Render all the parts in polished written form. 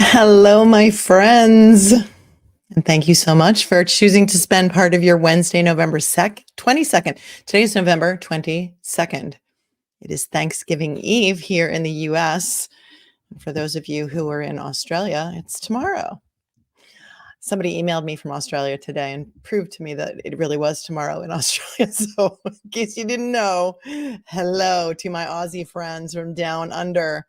Hello, my friends. And thank you so much for choosing to spend part of your Wednesday, November 22nd. Today is November 22nd. It is Thanksgiving Eve here in the US. And for those of you who are in Australia, it's tomorrow. Somebody emailed me from Australia today and proved to me that it really was tomorrow in Australia. So, in case you didn't know, hello to my Aussie friends from down under.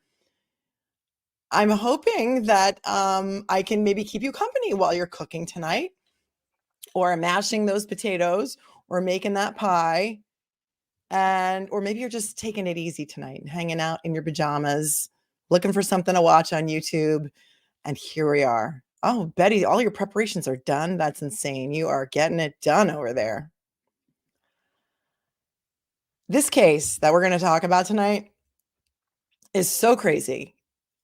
I'm hoping that I can maybe keep you company while you're cooking tonight, or mashing those potatoes, or making that pie, or maybe you're just taking it easy tonight and hanging out in your pajamas, looking for something to watch on YouTube. And here we are. Oh, Betty, all your preparations are done. That's insane. You are getting it done over there. This case that we're going to talk about tonight is so crazy.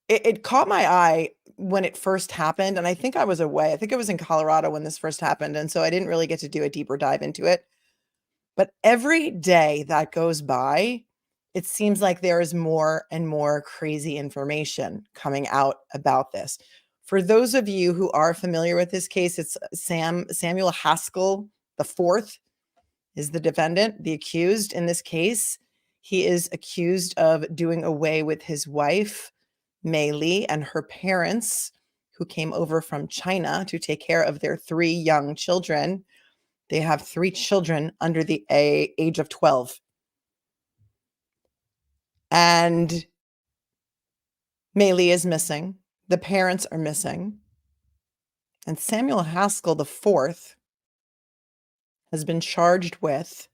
It caught my eye when it first happened, and I think I was away. I think I was in Colorado when this first happened, and so I didn't really get to do a deeper dive into it. But every day that goes by, it seems like there is more and more crazy information coming out about this. For those of you who are familiar with this case, it's Samuel Haskell IV is the defendant, the accused in this case. He is accused of doing away with his wife, Mei Li, and her parents, who came over from China to take care of their 3 young children. They have 3 children under the age of 12. And Mei Li is missing. The parents are missing. And Samuel Haskell IV has been charged with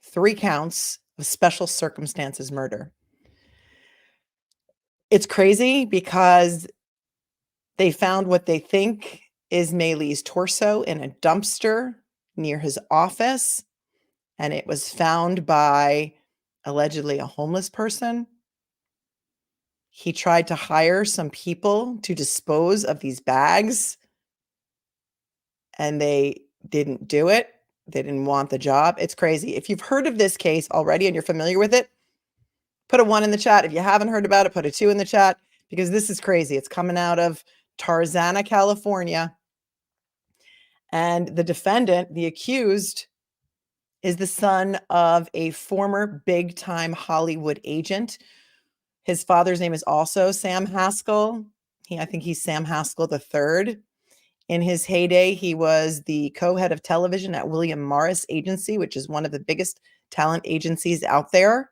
3 counts of special circumstances murder. It's crazy because they found what they think is Mei Li's torso in a dumpster near his office, and it was found by allegedly a homeless person. He tried to hire some people to dispose of these bags, and they didn't do it. They didn't want the job. It's crazy. If you've heard of this case already and you're familiar with it, put a 1 in the chat. If you haven't heard about it, put a 2 in the chat, because this is crazy. It's coming out of Tarzana, California. And the defendant, the accused, is the son of a former big-time Hollywood agent. His father's name is also Sam Haskell. I think he's Sam Haskell III. In his heyday, he was the co-head of television at William Morris Agency, which is one of the biggest talent agencies out there.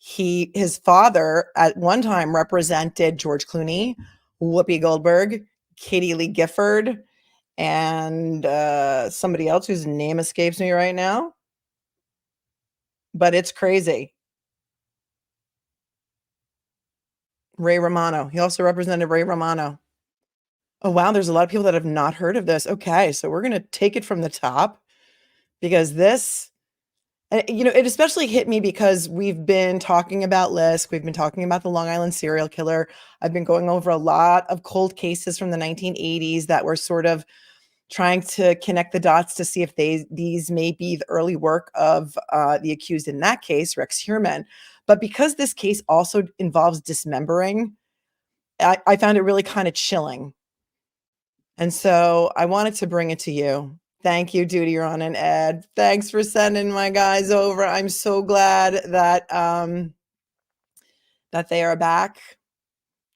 His father at one time represented George Clooney, Whoopi Goldberg, Katie Lee Gifford, and somebody else whose name escapes me right now. But it's crazy. Ray Romano. He also represented Ray Romano. Oh, wow. There's a lot of people that have not heard of this. Okay. So we're going to take it from the top, because this, it especially hit me because we've been talking about Lisk. We've been talking about the Long Island serial killer. I've been going over a lot of cold cases from the 1980s that were sort of trying to connect the dots to see if these may be the early work of the accused in that case, Rex Heuermann. But because this case also involves dismembering, I found it really kind of chilling. And so I wanted to bring it to you. Thank you, Duty Ron and Ed. Thanks for sending my guys over. I'm so glad that that they are back.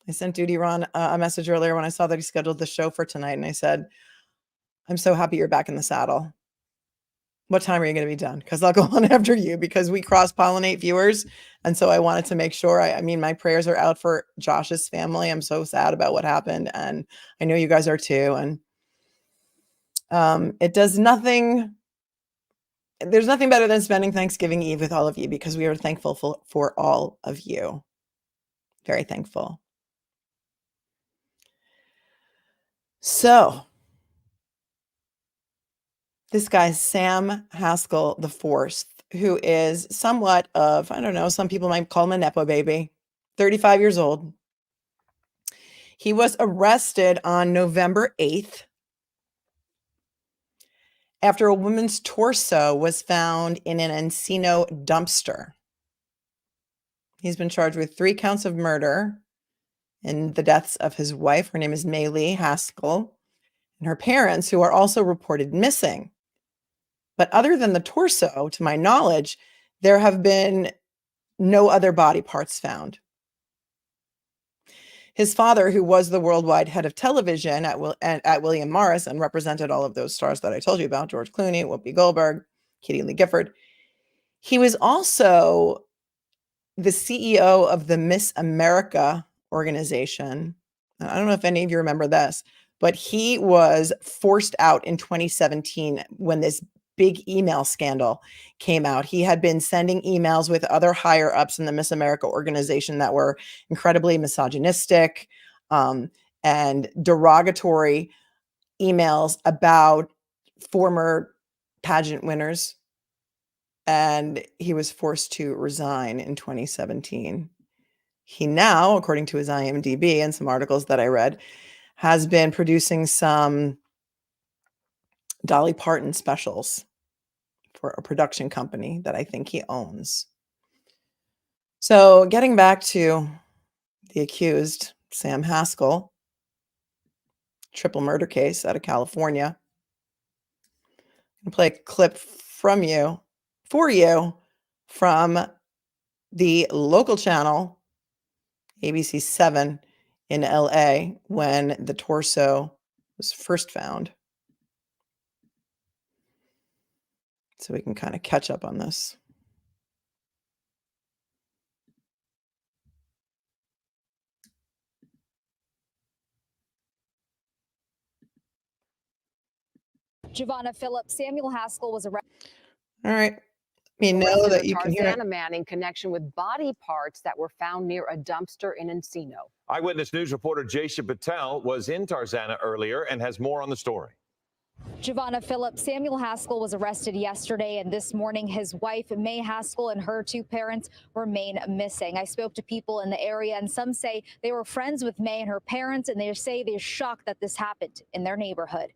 I sent Duty Ron a message earlier when I saw that he scheduled the show for tonight, and I said, I'm so happy you're back in the saddle. What time are you going to be done? Because I'll go on after you, because we cross-pollinate viewers. And so I wanted to make sure, I mean, my prayers are out for Josh's family. I'm so sad about what happened, and I know you guys are too. And it does nothing. There's nothing better than spending Thanksgiving Eve with all of you, because we are thankful for all of you. Very thankful. So this guy, Sam Haskell IV, who is somewhat of, I don't know, some people might call him a Nepo baby, 35 years old. He was arrested on November 8th after a woman's torso was found in an Encino dumpster. He's been charged with 3 counts of murder in the deaths of his wife. Her name is Mei Li Haskell, and her parents, who are also reported missing. But other than the torso, to my knowledge, there have been no other body parts found. His father, who was the worldwide head of television at William Morris and represented all of those stars that I told you about, George Clooney, Whoopi Goldberg, Katie Lee Gifford, he was also the CEO of the Miss America organization. I don't know if any of you remember this, but he was forced out in 2017 when this big email scandal came out. He had been sending emails with other higher ups in the Miss America organization that were incredibly misogynistic and derogatory emails about former pageant winners. And he was forced to resign in 2017. He now, according to his IMDb and some articles that I read, has been producing some Dolly Parton specials for a production company that I think he owns. So getting back to the accused, Sam Haskell, triple murder case out of California. I'm going to play a clip for you from the local channel, ABC 7 in LA, when the torso was first found. So we can kind of catch up on this. Giovanna Phillips, Samuel Haskell was arrested. All right. You know that you can hear it. Tarzana man in connection with body parts that were found near a dumpster in Encino. Eyewitness News reporter Jaisha Patel was in Tarzana earlier and has more on the story. Giovanna Phillips, Samuel Haskell was arrested yesterday, and this morning his wife, Mei Haskell, and her two parents remain missing. I spoke to people in the area, and some say they were friends with Mei and her parents, and they say they're shocked that this happened in their neighborhood.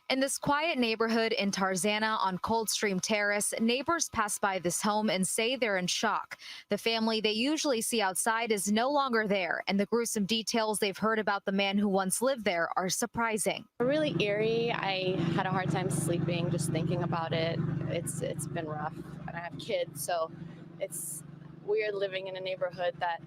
In this quiet neighborhood in Tarzana on Coldstream Terrace, neighbors pass by this home and say they're in shock. The family they usually see outside is no longer there, and the gruesome details they've heard about the man who once lived there are surprising. Really eerie. I had a hard time sleeping just thinking about it. It's been rough, and I have kids, so it's weird living in a neighborhood that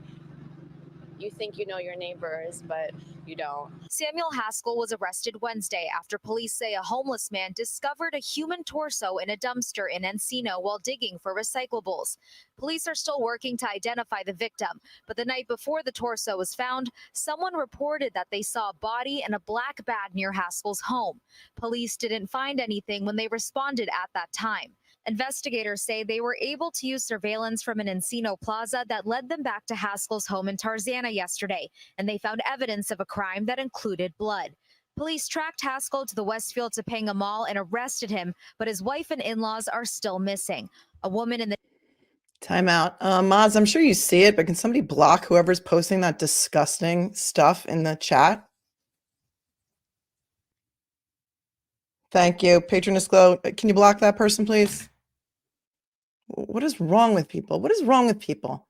you think you know your neighbors, but you don't. Samuel Haskell was arrested Wednesday after police say a homeless man discovered a human torso in a dumpster in Encino while digging for recyclables. Police are still working to identify the victim, but the night before the torso was found, someone reported that they saw a body in a black bag near Haskell's home. Police didn't find anything when they responded at that time. Investigators say they were able to use surveillance from an Encino plaza that led them back to Haskell's home in Tarzana yesterday, and they found evidence of a crime that included blood. Police tracked Haskell to the Westfield Topanga Mall and arrested him, but his wife and in-laws are still missing. A woman in the Time out. Maz, I'm sure you see it, but can somebody block whoever's posting that disgusting stuff in the chat? Thank you. Patroness Glow, can you block that person, please? What is wrong with people? What is wrong with people?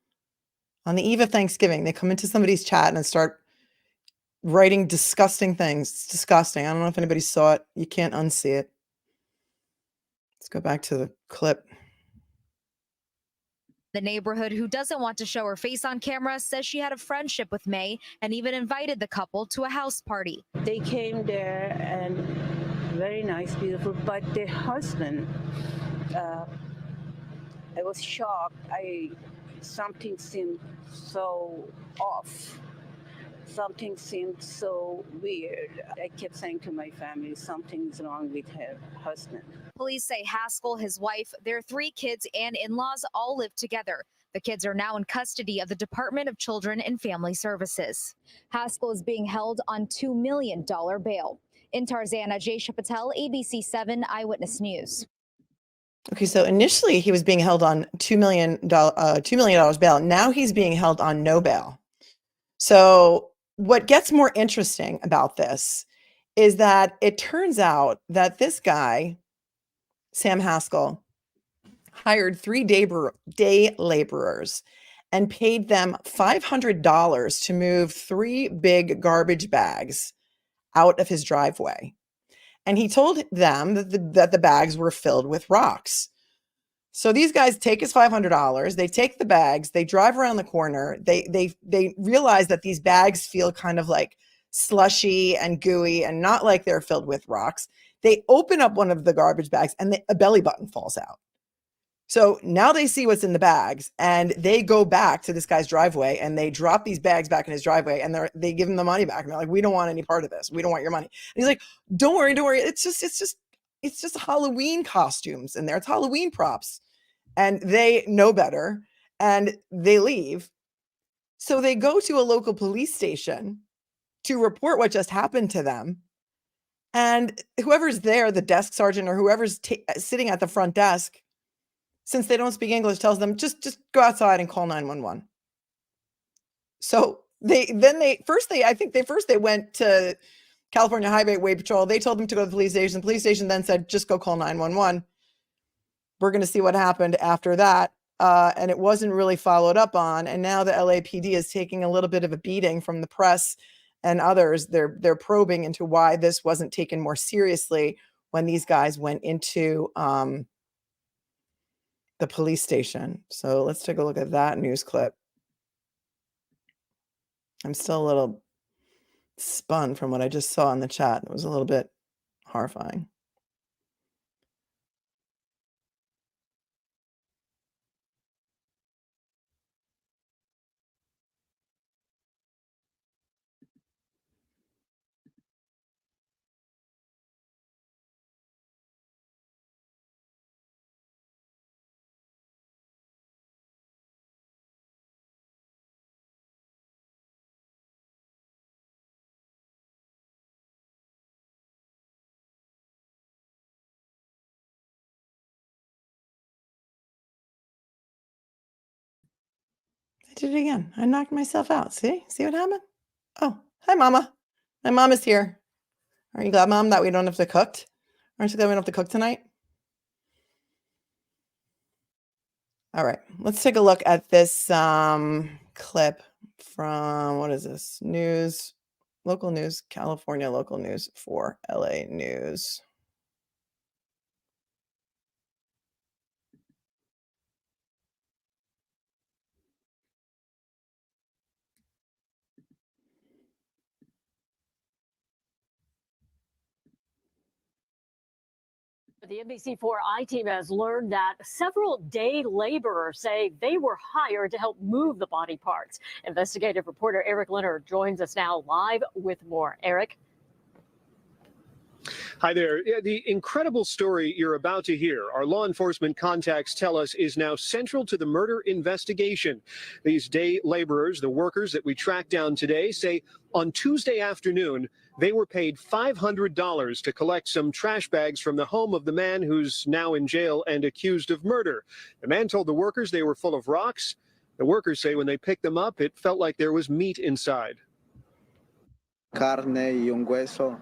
On the eve of Thanksgiving, they come into somebody's chat and start writing disgusting things. It's disgusting. I don't know if anybody saw it. You can't unsee it. Let's go back to the clip. The neighborhood, who doesn't want to show her face on camera, says she had a friendship with Mei and even invited the couple to a house party. They came there and very nice, beautiful, but the husband, I was shocked. Something seemed so off. Something seemed so weird. I kept saying to my family, something's wrong with her husband. Police say Haskell, his wife, their 3 kids, and in-laws all live together. The kids are now in custody of the Department of Children and Family Services. Haskell is being held on $2 million bail. In Tarzana, Jaisha Patel, ABC 7 Eyewitness News. Okay, so initially he was being held on $2 million bail. Now he's being held on no bail. So what gets more interesting about this is that it turns out that this guy, Sam Haskell, hired 3 day laborers and paid them $500 to move 3 big garbage bags out of his driveway. And he told them that the bags were filled with rocks. So these guys take his $500, they take the bags, they drive around the corner, they realize that these bags feel kind of like slushy and gooey and not like they're filled with rocks. They open up one of the garbage bags and a belly button falls out. So now they see what's in the bags and they go back to this guy's driveway and they drop these bags back in his driveway and they give him the money back. And they're like, we don't want any part of this. We don't want your money. And he's like, don't worry. It's just Halloween costumes in there. It's Halloween props. And they know better and they leave. So they go to a local police station to report what just happened to them. And whoever's there, the desk sergeant or whoever's sitting at the front desk, since they don't speak English, tells them just go outside and call 911. So they went to California Highway Patrol. They told them to go to the police station. The police station then said, just go call 911. We're going to see what happened after that. And it wasn't really followed up on. And now the LAPD is taking a little bit of a beating from the press and others. They're probing into why this wasn't taken more seriously when these guys went into the police station. So let's take a look at that news clip. I'm still a little spun from what I just saw in the chat. It was a little bit horrifying. I did it again. I knocked myself out. See what happened? Oh, hi, Mama. My mom is here. Are you glad, Mom, that we don't have to cook? Aren't you glad we don't have to cook tonight? All right, let's take a look at this clip from, what is this? News, local news, California local news for LA News. The NBC4 I-team has learned that several day laborers say they were hired to help move the body parts. Investigative reporter Eric Leonard joins us now live with more. Eric. Hi there. The incredible story you're about to hear, our law enforcement contacts tell us, is now central to the murder investigation. These day laborers, the workers that we tracked down today, say on Tuesday afternoon, they were paid $500 to collect some trash bags from the home of the man who's now in jail and accused of murder. The man told the workers they were full of rocks. The workers say when they picked them up, it felt like there was meat inside.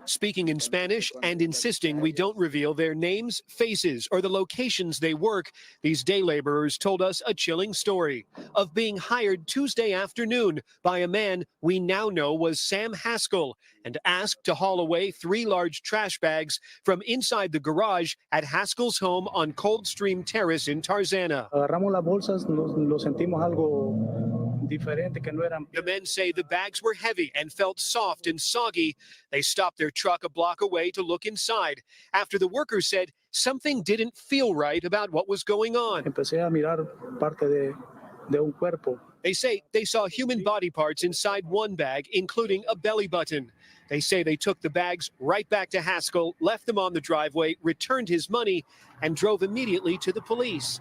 Speaking in Spanish and insisting we don't reveal their names, faces, or the locations they work, these day laborers told us a chilling story of being hired Tuesday afternoon by a man we now know was Sam Haskell and asked to haul away 3 large trash bags from inside the garage at Haskell's home on Coldstream Terrace in Tarzana. The men say the bags were heavy and felt soft and soggy. They stopped their truck a block away to look inside after the workers said something didn't feel right about what was going on. They say they saw human body parts inside one bag, including a belly button. They say they took the bags right back to Haskell, left them on the driveway, returned his money, and drove immediately to the police.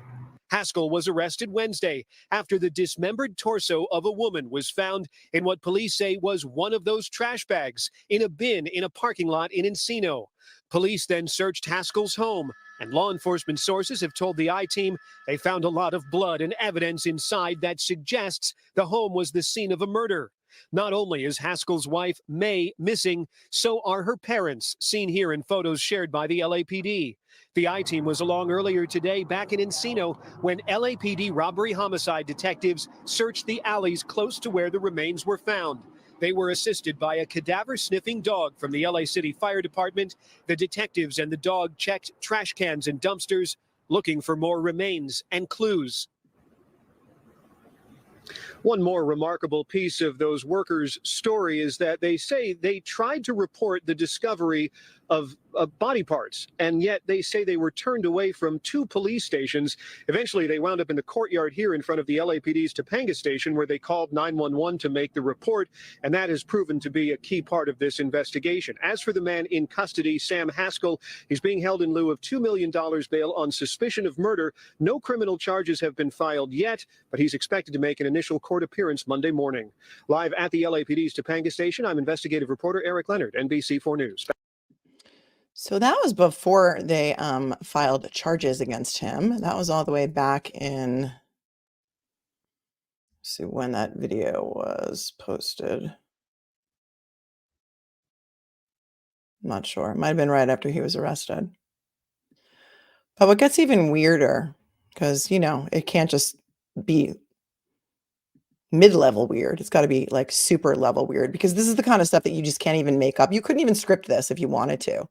Haskell was arrested Wednesday after the dismembered torso of a woman was found in what police say was one of those trash bags in a bin in a parking lot in Encino. Police then searched Haskell's home. And law enforcement sources have told the I-Team they found a lot of blood and evidence inside that suggests the home was the scene of a murder. Not only is Haskell's wife, Mei, missing, so are her parents, seen here in photos shared by the LAPD. The I-Team was along earlier today back in Encino when LAPD robbery homicide detectives searched the alleys close to where the remains were found. They were assisted by a cadaver-sniffing dog from the LA City Fire Department. The detectives and the dog checked trash cans and dumpsters, looking for more remains and clues. One more remarkable piece of those workers' story is that they say they tried to report the discovery of body parts, and yet they say they were turned away from 2 police stations. Eventually, they wound up in the courtyard here in front of the LAPD's Topanga station, where they called 911 to make the report, and that has proven to be a key part of this investigation. As for the man in custody, Sam Haskell, he's being held in lieu of $2 million bail on suspicion of murder. No criminal charges have been filed yet, but he's expected to make an initial court appearance Monday morning. Live at the LAPD's Topanga station, I'm investigative reporter Eric Leonard, NBC4 News. So that was before they filed charges against him. That was all the way back in, let's see when that video was posted. I'm not sure. It might have been right after he was arrested. But what gets even weirder, because, it can't just be mid-level weird. It's got to be like super level weird, because this is the kind of stuff that you just can't even make up. You couldn't even script this if you wanted to.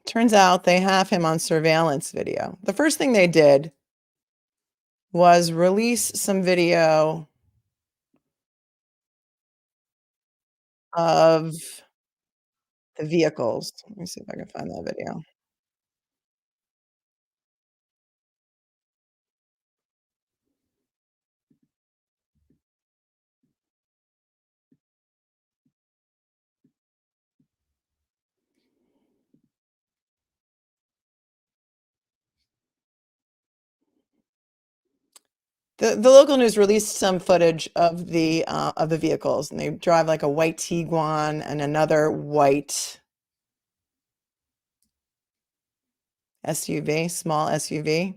Turns out they have him on surveillance video. The first thing they did was release some video of the vehicles. Let me see if I can find that video. The local news released some footage of the vehicles, and they drive like a white Tiguan and another white SUV, small SUV.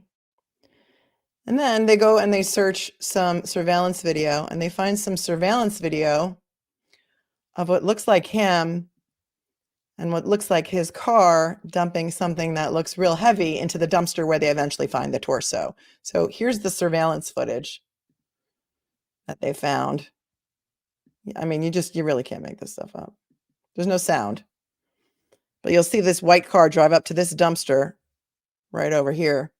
And then they go and they search some surveillance video, and they find some surveillance video of what looks like him and what looks like his car dumping something that looks real heavy into the dumpster where they eventually find the torso. So here's the surveillance footage that they found. I mean, you really can't make this stuff up. There's no sound. But you'll see this white car drive up to this dumpster right over here.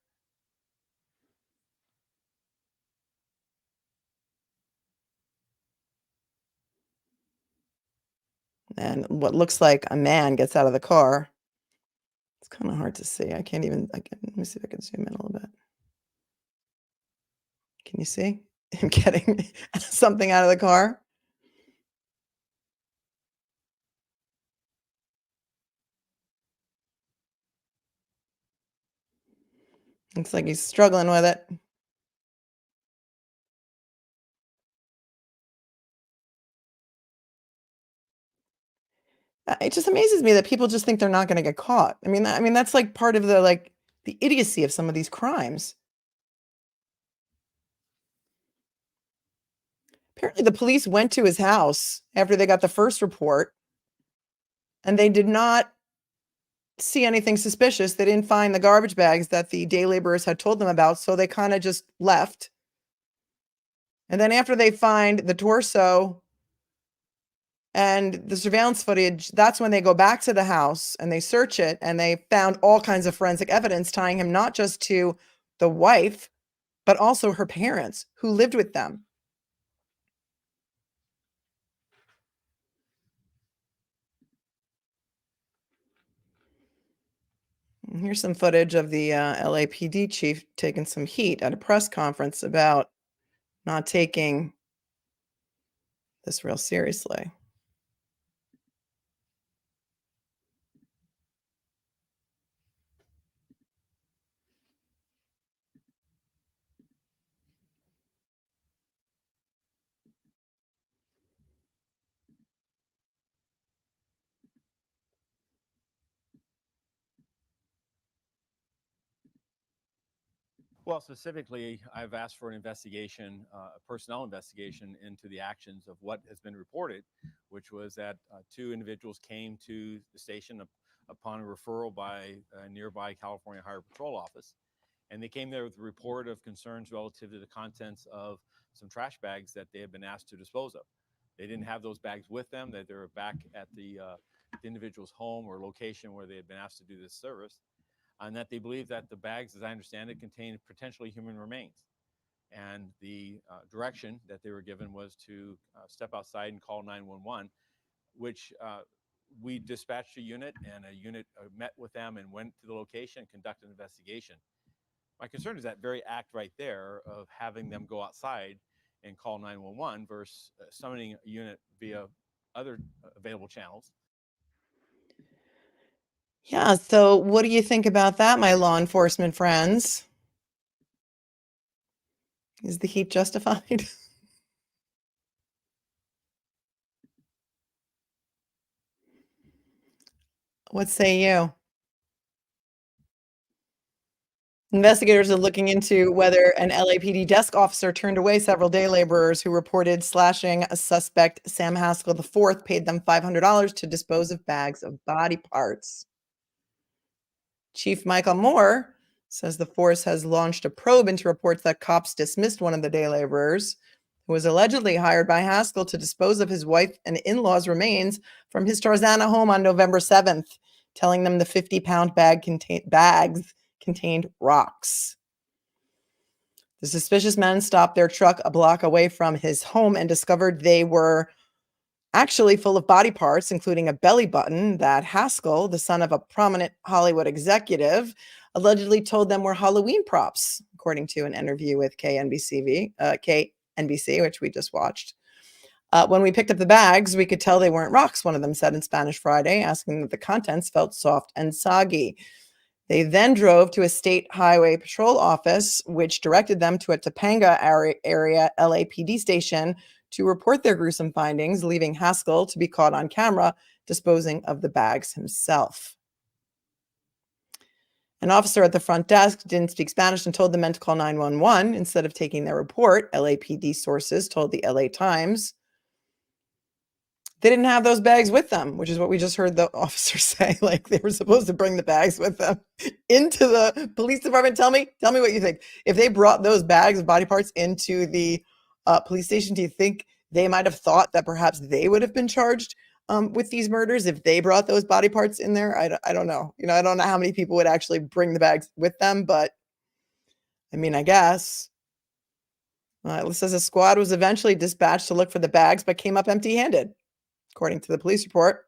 And what looks like a man gets out of the car. It's kind of hard to see. Let me see if I can zoom in a little bit. Can you see him getting something out of the car? Looks like he's struggling with it. It just amazes me that people just think they're not going to get caught. I mean, that's like part of the idiocy of some of these crimes. Apparently, the police went to his house after they got the first report, and they did not see anything suspicious. They didn't find the garbage bags that the day laborers had told them about, so they kind of just left. And then after they find the torso and the surveillance footage, that's when they go back to the house and they search it, and they found all kinds of forensic evidence tying him not just to the wife, but also her parents who lived with them. And here's some footage of the LAPD chief taking some heat at a press conference about not taking this real seriously. Well, specifically, I've asked for an investigation, a personnel investigation into the actions of what has been reported, which was that two individuals came to the station upon a referral by a nearby California Highway Patrol office. And they came there with a report of concerns relative to the contents of some trash bags that they had been asked to dispose of. They didn't have those bags with them, that they were back at the individual's home or location where they had been asked to do this service, and that they believed that the bags, as I understand it, contained potentially human remains. And the direction that they were given was to step outside and call 911, which we dispatched a unit, and a unit met with them and went to the location and conducted an investigation. My concern is that very act right there of having them go outside and call 911 versus summoning a unit via other available channels. Yeah. So what do you think about that, my law enforcement friends? Is the heat justified? What say you? Investigators are looking into whether an LAPD desk officer turned away several day laborers who reported slashing a suspect. Sam Haskell IV paid them $500 to dispose of bags of body parts. Chief Michael Moore says the force has launched a probe into reports that cops dismissed one of the day laborers who was allegedly hired by Haskell to dispose of his wife and in-laws' remains from his Tarzana home on November 7th, telling them the 50-pound bags contained rocks. The suspicious men stopped their truck a block away from his home and discovered they were actually full of body parts, including a belly button that Haskell, the son of a prominent Hollywood executive, allegedly told them were Halloween props, according to an interview with KNBC, which we just watched. When we picked up the bags, we could tell they weren't rocks, one of them said in Spanish Friday, asking that the contents felt soft and soggy. They then drove to a state highway patrol office, which directed them to a Topanga area LAPD station to report their gruesome findings, leaving Haskell to be caught on camera disposing of the bags himself. An officer at the front desk didn't speak Spanish and told the men to call 911 instead of taking their report, LAPD sources told the LA Times. They didn't have those bags with them, which is what we just heard the officer say. Like they were supposed to bring the bags with them into the police department. Tell me what you think. If they brought those bags of body parts into the police station, do you think they might have thought that perhaps they would have been charged with these murders if they brought those body parts in there? I don't know. I don't know how many people would actually bring the bags with them, but I mean, I guess. It says a squad was eventually dispatched to look for the bags, but came up empty-handed. According to the police report,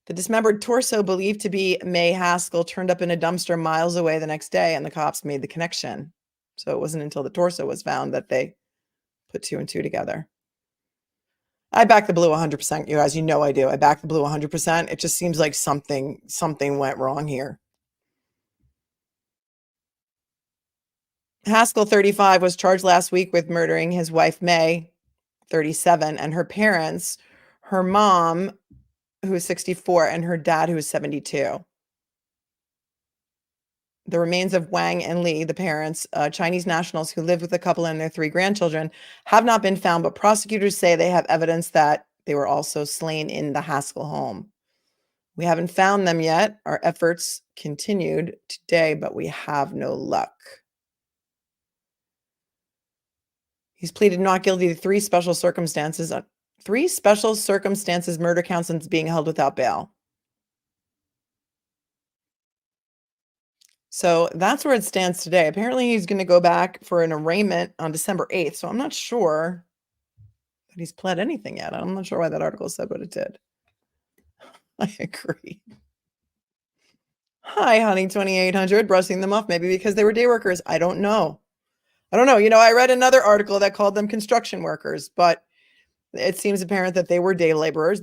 the dismembered torso believed to be Mei Haskell turned up in a dumpster miles away the next day, and the cops made the connection. So it wasn't until the torso was found that they put two and two together. I back the blue 100%, you guys. You know I do. I back the blue 100%. It just seems like something went wrong here. Haskell, 35, was charged last week with murdering his wife, Mei, 37, and her parents, her mom, who is 64, and her dad, who is 72. The remains of Wang and Li, the parents, Chinese nationals who lived with the couple and their 3 grandchildren, have not been found, but prosecutors say they have evidence that they were also slain in the Haskell home. We haven't found them yet. Our efforts continued today, but we have no luck. He's pleaded not guilty to 3 special circumstances murder counts and being held without bail. So that's where it stands today. Apparently he's going to go back for an arraignment on December 8th. So I'm not sure that he's pled anything yet. I'm not sure why that article said what it did. I agree. Hi, honey, 2800, brushing them off, maybe because they were day workers. I don't know. I read another article that called them construction workers, but it seems apparent that they were day laborers.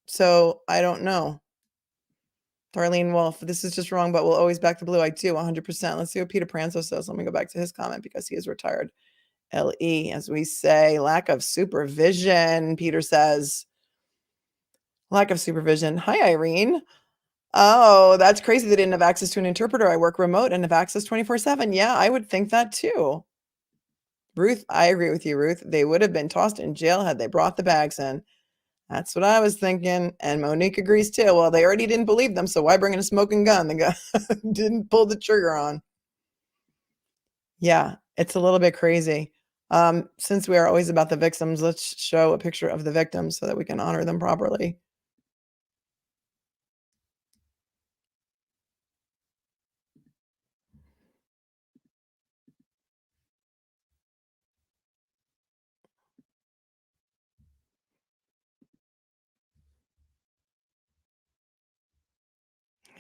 So I don't know. Darlene Wolf, this is just wrong, but we'll always back the blue. I do 100%. Let's see what Peter Pranzo says. Let me go back to his comment because he is retired. LE, as we say, lack of supervision. Peter says, lack of supervision. Hi, Irene. Oh, that's crazy. They didn't have access to an interpreter. I work remote and have access 24/7. Yeah, I would think that too. Ruth, I agree with you, Ruth. They would have been tossed in jail had they brought the bags in. That's what I was thinking. And Monique agrees too. Well, they already didn't believe them, so why bring in a smoking gun? The guy didn't pull the trigger on. Yeah, it's a little bit crazy. Since we are always about the victims, let's show a picture of the victims so that we can honor them properly.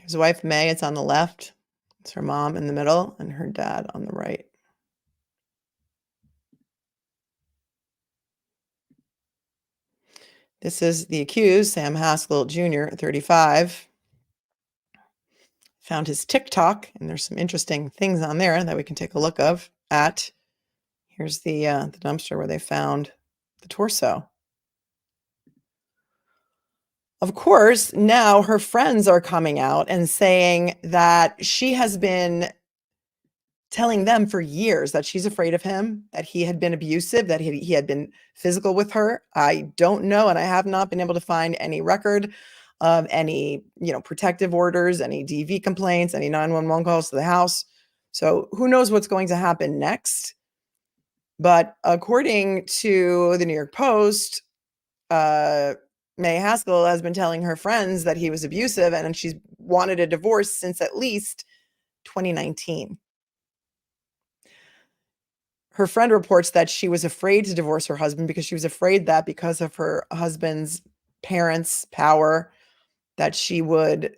His wife, May, it's on the left. It's her mom in the middle and her dad on the right. This is the accused, Sam Haskell Jr., 35. Found his TikTok, and there's some interesting things on there that we can take a look at. Here's the dumpster where they found the torso. Of course, now her friends are coming out and saying that she has been telling them for years that she's afraid of him, that he had been abusive, that he had been physical with her. I don't know, and I have not been able to find any record of any, protective orders, any DV complaints, any 911 calls to the house. So who knows what's going to happen next? But according to the New York Post, Mei Haskell has been telling her friends that he was abusive, and she's wanted a divorce since at least 2019. Her friend reports that she was afraid to divorce her husband because she was afraid that because of her husband's parents' power, that she would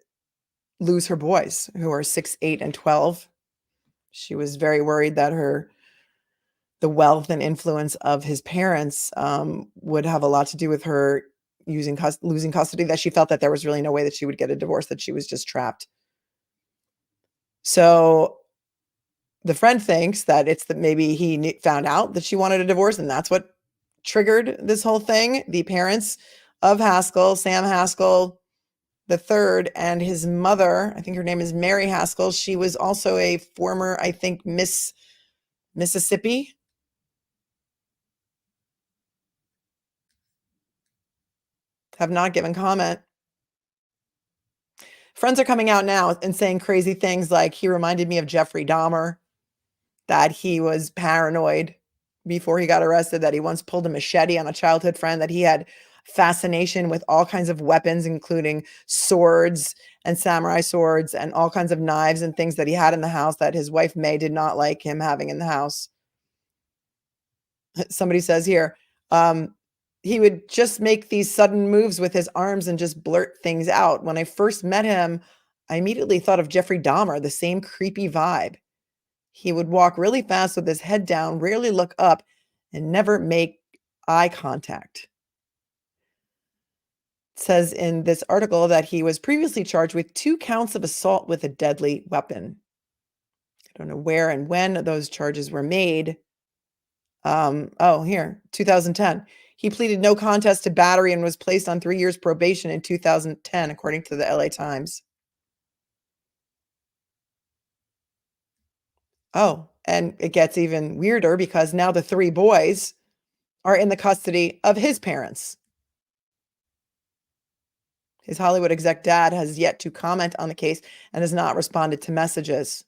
lose her boys who are 6, 8, and 12. She was very worried that the wealth and influence of his parents would have a lot to do with her losing custody, that she felt that there was really no way that she would get a divorce, that she was just trapped. So the friend thinks that it's that maybe he found out that she wanted a divorce, and that's what triggered this whole thing. The parents of Haskell, Sam Haskell III, and his mother, I think her name is Mary Haskell. She was also a former, I think, Miss Mississippi. Have not given comment. Friends are coming out now and saying crazy things like he reminded me of Jeffrey Dahmer, that he was paranoid before he got arrested, that he once pulled a machete on a childhood friend, that he had fascination with all kinds of weapons, including swords and samurai swords and all kinds of knives and things that he had in the house that his wife May did not like him having in the house. Somebody says here, he would just make these sudden moves with his arms and just blurt things out. When I first met him, I immediately thought of Jeffrey Dahmer, the same creepy vibe. He would walk really fast with his head down, rarely look up, and never make eye contact. It says in this article that he was previously charged with 2 counts of assault with a deadly weapon. I don't know where and when those charges were made. Here, 2010. He pleaded no contest to battery and was placed on 3 years probation in 2010, according to the LA Times. Oh, and it gets even weirder because now the 3 boys are in the custody of his parents. His Hollywood exec dad has yet to comment on the case and has not responded to messages.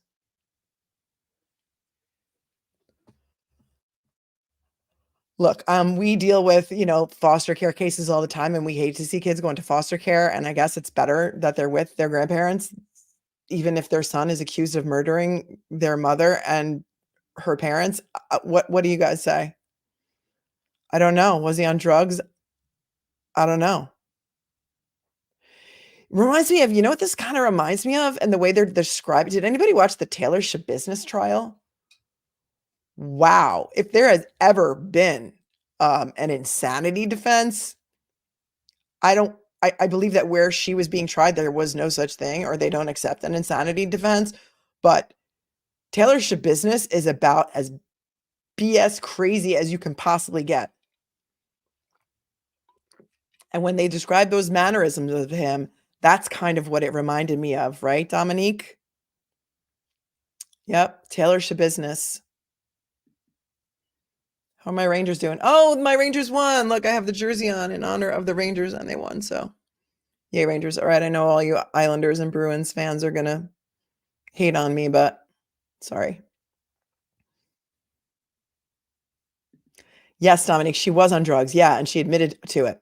Look, we deal with, foster care cases all the time, and we hate to see kids go into foster care. And I guess it's better that they're with their grandparents, even if their son is accused of murdering their mother and her parents. What do you guys say? I don't know. Was he on drugs? I don't know. Reminds me of, what this kind of reminds me of, and the way they're described. Did anybody watch the Taylor Business trial? Wow. If there has ever been an insanity defense, I believe that where she was being tried, there was no such thing, or they don't accept an insanity defense. But Taylor Business is about as BS crazy as you can possibly get. And when they describe those mannerisms of him, That's kind of what it reminded me of, right, Dominique? Yep, Taylor Shabusiness. How are my Rangers doing? Oh, my Rangers won. Look, I have the jersey on in honor of the Rangers, and they won. So, yay, Rangers. All right, I know all you Islanders and Bruins fans are going to hate on me, but sorry. Yes, Dominique, she was on drugs. Yeah, and she admitted to it.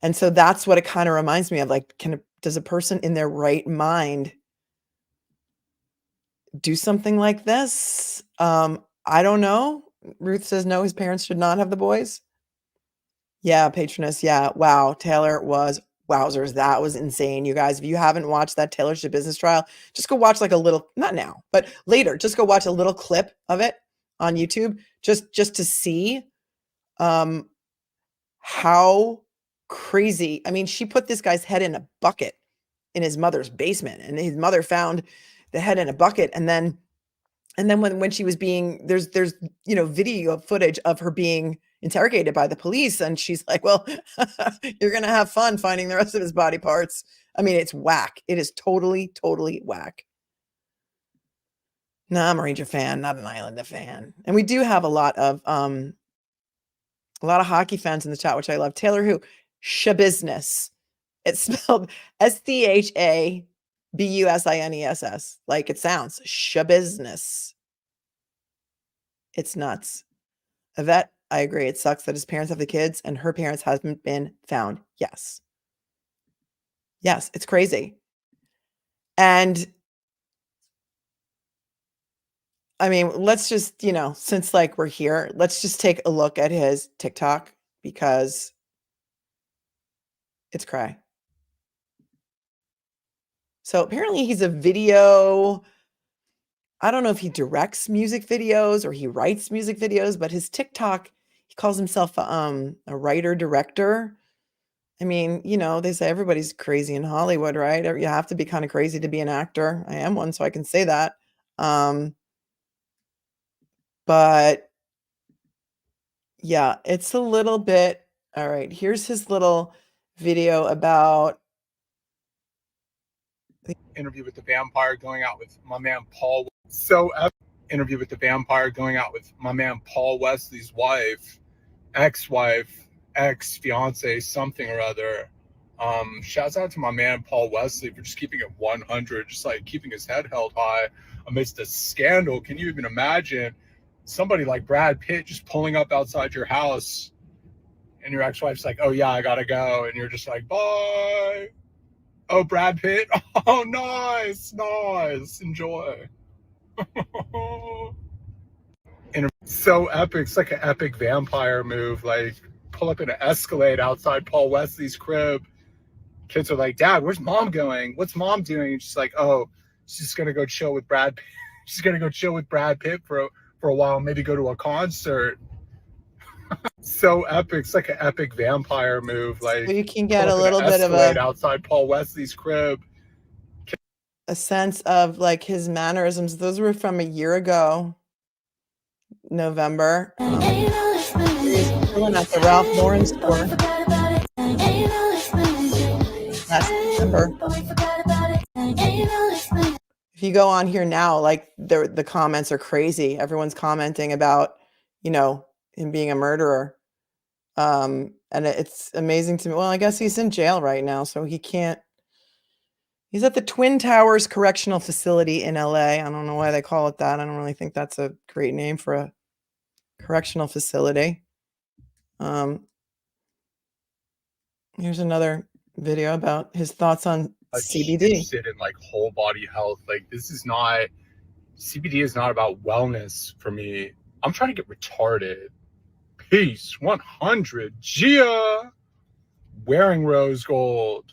And so that's what it kind of reminds me of. Like, does a person in their right mind do something like this? I don't know. Ruth says no, his parents should not have the boys. Yeah, Patroness. Yeah. Wow. Taylor was wowzers. That was insane. You guys, if you haven't watched that Taylor Shabusiness trial, just go watch like a little, not now, but later, just go watch a little clip of it on YouTube just to see how crazy. I mean, she put this guy's head in a bucket in his mother's basement, and his mother found the head in a bucket. And then when she was being, there's video footage of her being interrogated by the police, and she's like, well, you're gonna have fun finding the rest of his body parts. I mean, it's whack. It is totally whack. No, I'm a Ranger fan, not an Islander fan. And we do have a lot of hockey fans in the chat, which I love. Taylor who? Shabusiness. It's spelled SCHABUSINESS, like it sounds. Shabusiness. It's nuts. Yvette, I agree. It sucks that his parents have the kids and her parents haven't been found. Yes. Yes, it's crazy. And I mean, let's just, since like we're here, let's just take a look at his TikTok because it's cray. So apparently he's a video. I don't know if he directs music videos or he writes music videos, but his TikTok, he calls himself a writer director. I mean, they say everybody's crazy in Hollywood, right? Or you have to be kind of crazy to be an actor. I am one, so I can say that. But yeah, it's a little bit. All right, here's his little video about interview with the vampire going out with my man Paul. Interview with the vampire going out with my man Paul Wesley's wife, ex-wife, ex-fiance, something or other. Shouts out to my man Paul Wesley for just keeping it 100, just like keeping his head held high amidst a scandal. Can you even imagine somebody like Brad Pitt just pulling up outside your house and your ex-wife's like, oh yeah, I gotta go, and you're just like, bye. Oh, Brad Pitt. Oh, nice. Enjoy. So epic. It's like an epic vampire move. Like, pull up in an Escalade outside Paul Wesley's crib. Kids are like, Dad, where's mom going? What's mom doing? And she's like, oh, she's gonna go chill with Brad Pitt. She's gonna go chill with Brad Pitt for a while, maybe go to a concert. So epic. It's like an epic vampire move. Like, so you can get a little bit of a outside Paul Wesley's crib. A sense of like his mannerisms. Those were from a year ago, November. He's chilling at the Ralph Lauren store last December. If you go on here now, like the comments are crazy. Everyone's commenting about, him being a murderer. And it's amazing to me. Well, I guess he's in jail right now, so he can't. He's at the Twin Towers Correctional Facility in LA. I don't know why they call it that. I don't really think that's a great name for a correctional facility. Here's another video about his thoughts on CBD. Interested in like whole body health. Like, CBD is not about wellness for me. I'm trying to get retarded. Peace 100. Gia. Wearing rose gold.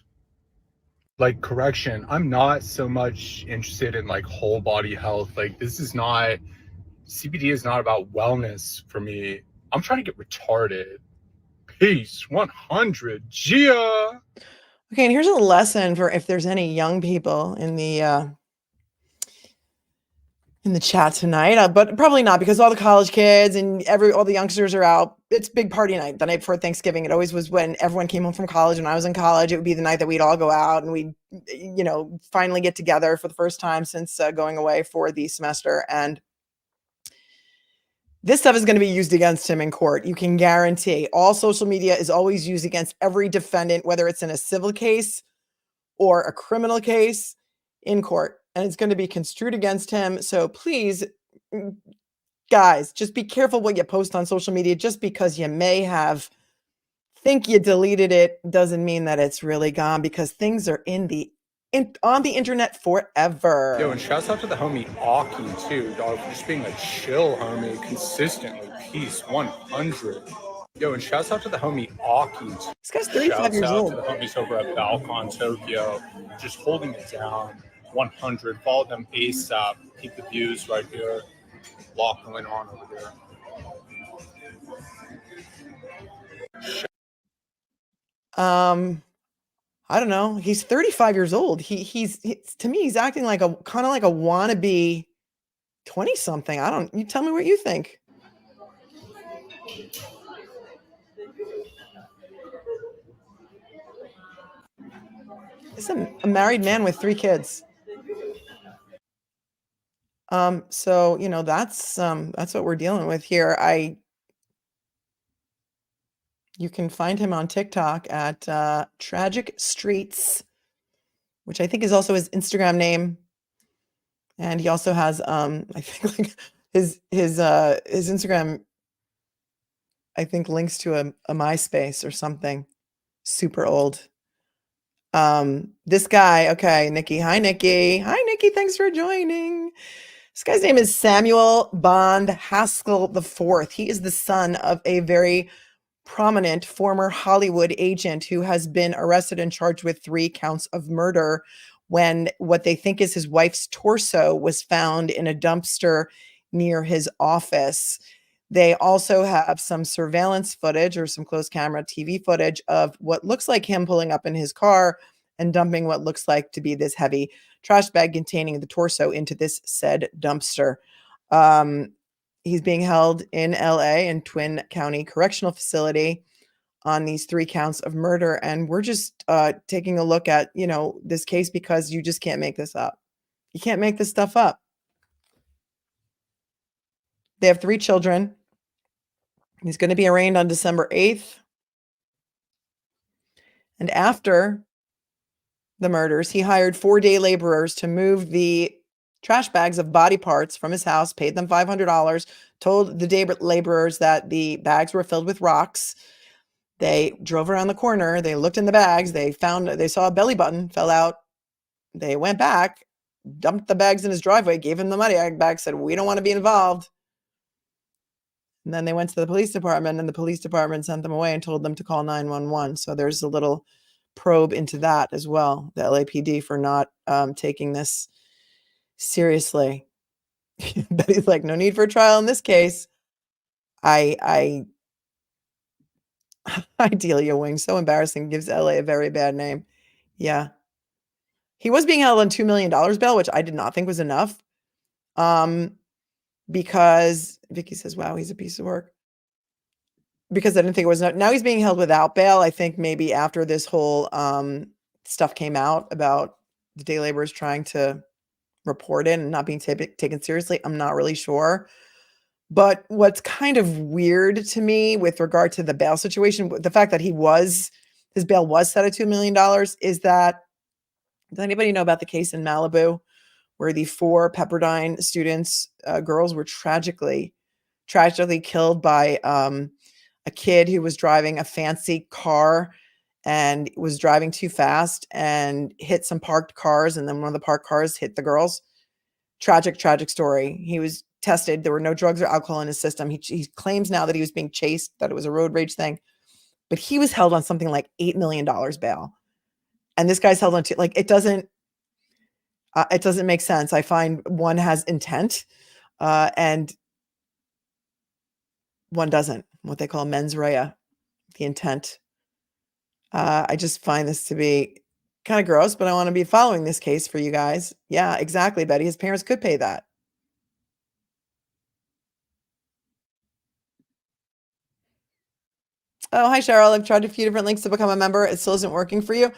Like, correction, I'm not so much interested in like whole body health. Like, CBD is not about wellness for me. I'm trying to get retarded. Peace 100. Gia. Okay, and here's a lesson for if there's any young people in the in the chat tonight, but probably not, because all the college kids and all the youngsters are out. It's big party night, the night before Thanksgiving. It always was when everyone came home from college. When I was in college, it would be the night that we'd all go out and we'd, finally get together for the first time since going away for the semester. And this stuff is going to be used against him in court. You can guarantee. All social media is always used against every defendant, whether it's in a civil case or a criminal case, in court. And it's going to be construed against him. So please, guys, just be careful what you post on social media. Just because you may have think you deleted it doesn't mean that it's really gone, because things are on the internet forever. Yo, and shouts out to the homie Aki too, dog, for just being a chill homie consistently. Peace 100. Yo, and shouts out to the homie Aki. This guy's 35 years old. Shouts out to the homies over at Balcon Tokyo, just holding it down. 100. Follow them ASAP. Keep the views right here. Lot going on over there. I don't know. He's 35 years old. He's to me, he's acting like a kind of like a wannabe 20 something. You tell me what you think. He's a married man with 3 kids. So, that's what we're dealing with here. You can find him on TikTok at Tragic Streets, which I think is also his Instagram name. And he also has I think like his Instagram, I think, links to a MySpace or something super old. This guy, okay, Nikki. Hi, Nikki. Hi, Nikki. Thanks for joining. This guy's name is Samuel Bond Haskell IV. He is the son of a very prominent former Hollywood agent who has been arrested and charged with 3 counts of murder when what they think is his wife's torso was found in a dumpster near his office. They also have some surveillance footage or some closed camera TV footage of what looks like him pulling up in his car and dumping what looks like to be this heavy trash bag containing the torso into this said dumpster. He's being held in LA in Twin County Correctional Facility on these 3 counts of murder. And we're just taking a look at, this case, because you just can't make this up. You can't make this stuff up. They have 3 children. He's going to be arraigned on December 8th. And after the murders, he hired 4 day laborers to move the trash bags of body parts from his house, paid them $500, told the day laborers that the bags were filled with rocks. They drove around the corner. They looked in the bags. They saw a belly button fell out. They went back, dumped the bags in his driveway, gave him the money back, said, "We don't want to be involved." And then they went to the police department, and the police department sent them away and told them to call 911. So there's a little probe into that as well. The LAPD for not taking this seriously. Betty's like, no need for a trial in this case. I Delia Wing, so embarrassing, gives LA a very bad name. Yeah. He was being held on $2 million bail, which I did not think was enough. Because Vicky says, wow, he's a piece of work. Because I didn't think it was. Now he's being held without bail. I think maybe after this whole stuff came out about the day laborers trying to report it and not being taken seriously. I'm not really sure. But what's kind of weird to me with regard to the bail situation, the fact that his bail was set at $2 million, is that, does anybody know about the case in Malibu where the 4 Pepperdine students, girls, were tragically killed by a kid who was driving a fancy car and was driving too fast and hit some parked cars, and then one of the parked cars hit the girls. Tragic story. He was tested. There were no drugs or alcohol in his system. He claims now that he was being chased, that it was a road rage thing, but he was held on something like $8 million bail. And this guy's held on to, like, it doesn't make sense. I find one has intent and one doesn't, what they call mens rea, the intent. I just find this to be kind of gross, but I want to be following this case for you guys. Yeah, exactly, Betty. His parents could pay that. Oh, hi, Cheryl. I've tried a few different links to become a member. It still isn't working for you.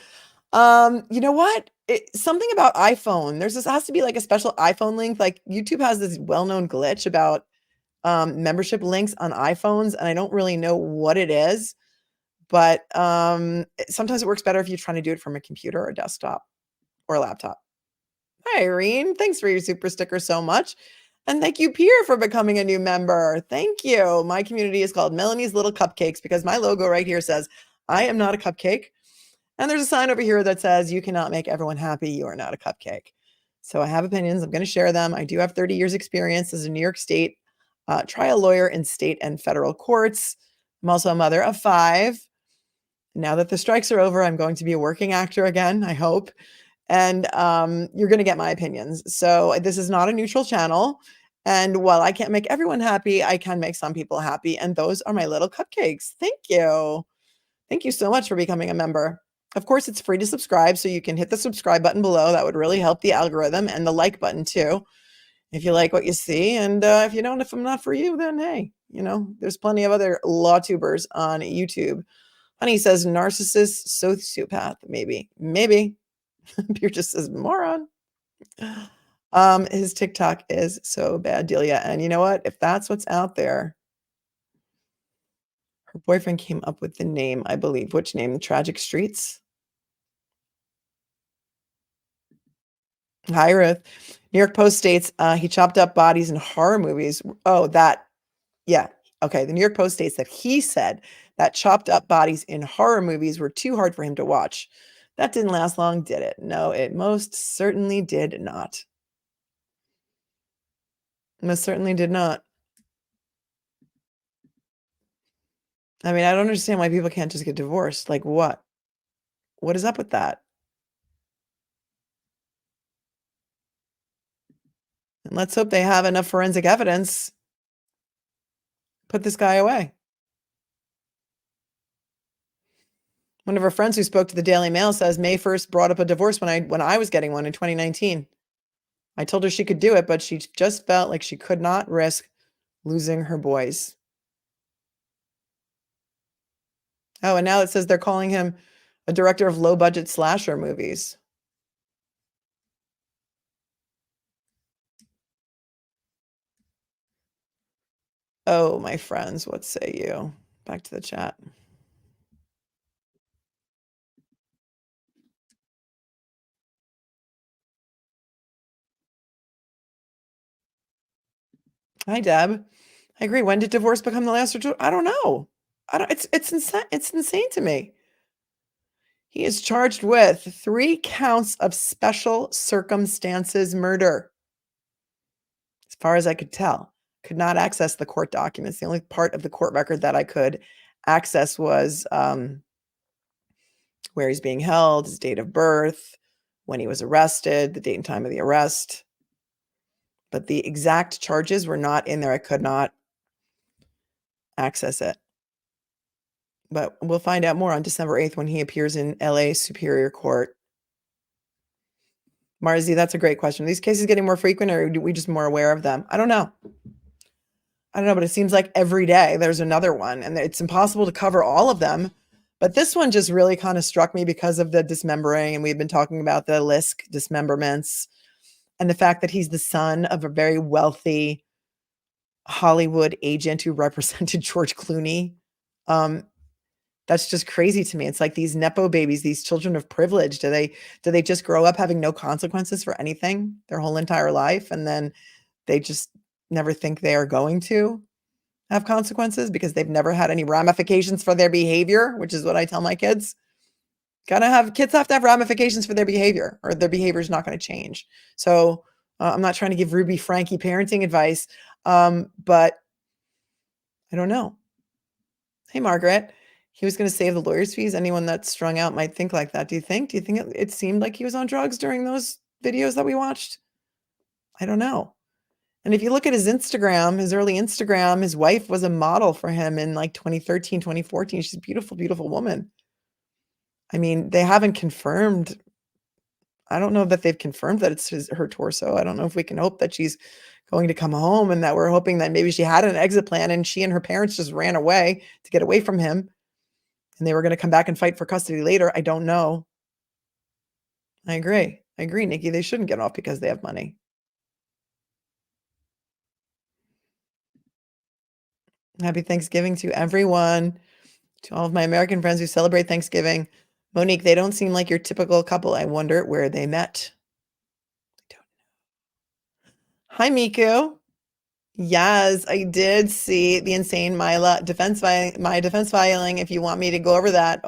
You know what? Something about iPhone. Has to be like a special iPhone link. Like YouTube has this well-known glitch about membership links on iPhones, and I don't really know what it is, but sometimes it works better if you're trying to do it from a computer or a desktop or a laptop. Hi, Irene. Thanks for your super sticker so much. And thank you, Pierre, for becoming a new member. Thank you. My community is called Melanie's Little Cupcakes because my logo right here says, I am not a cupcake. And there's a sign over here that says, you cannot make everyone happy. You are not a cupcake. So I have opinions. I'm going to share them. I do have 30 years experience as a New York State trial lawyer in state and federal courts. I'm also a mother of 5. Now that the strikes are over, I'm going to be a working actor again, I hope. And you're going to get my opinions. So this is not a neutral channel. And while I can't make everyone happy, I can make some people happy. And those are my little cupcakes. Thank you. Thank you so much for becoming a member. Of course, it's free to subscribe. So you can hit the subscribe button below. That would really help the algorithm, and the like button too, if you like what you see. And if you don't, if I'm not for you, then hey, there's plenty of other law tubers on YouTube. Honey says narcissist, sociopath. Maybe. Pierre just says moron. His TikTok is so bad, Delia. And you know what? If that's what's out there, her boyfriend came up with the name, I believe. Which name? Tragic Streets? Hi, Ruth. New York Post states he chopped up bodies in horror movies. Oh, yeah. Okay. The New York Post states that he said that chopped up bodies in horror movies were too hard for him to watch. That didn't last long, did it? No, it most certainly did not. Most certainly did not. I mean, I don't understand why people can't just get divorced. Like what? What is up with that? And let's hope they have enough forensic evidence. Put this guy away. One of our friends who spoke to the Daily Mail says May 1st brought up a divorce when I was getting one in 2019. I told her she could do it, but she just felt like she could not risk losing her boys. Oh, and now it says they're calling him a director of low-budget slasher movies. Oh, my friends, what say you? Back to the chat. Hi, Deb. I agree. When did divorce become the last resort? I don't know. It's insane. It's insane to me. He is charged with 3 counts of special circumstances murder. As far as I could tell, could not access the court documents. The only part of the court record that I could access was where he's being held, his date of birth, when he was arrested, the date and time of the arrest. But the exact charges were not in there. I could not access it. But we'll find out more on December 8th when he appears in LA Superior Court. Marzi, that's a great question. Are these cases getting more frequent, or are we just more aware of them? I don't know. But it seems like every day there's another one, and it's impossible to cover all of them. But this one just really kind of struck me because of the dismembering, and we've been talking about the Lisk dismemberments, and the fact that he's the son of a very wealthy Hollywood agent who represented George Clooney. That's just crazy to me. It's like these Nepo babies, these children of privilege. Do they just grow up having no consequences for anything their whole entire life? And then they just never think they are going to have consequences because they've never had any ramifications for their behavior, which is what I tell my kids. Kids have to have ramifications for their behavior, or their behavior is not going to change. So I'm not trying to give Ruby Frankie parenting advice, but I don't know. Hey, Margaret. He was going to save the lawyer's fees. Anyone that's strung out might think like that. Do you think it seemed like he was on drugs during those videos that we watched? I don't know. And if you look at his Instagram, his early Instagram, his wife was a model for him in like 2013, 2014. She's a beautiful, beautiful woman. I mean, they haven't confirmed. I don't know that they've confirmed that it's her torso. I don't know if we can hope that she's going to come home, and that we're hoping that maybe she had an exit plan and she and her parents just ran away to get away from him. and they were going to come back and fight for custody later. I don't know. I agree, Nikki. They shouldn't get off because they have money. Happy Thanksgiving to everyone, to all of my American friends who celebrate Thanksgiving. Monique, they don't seem like your typical couple. I wonder where they met. I don't know. Hi, Miku. Yes, I did see the insane my defense filing. If you want me to go over that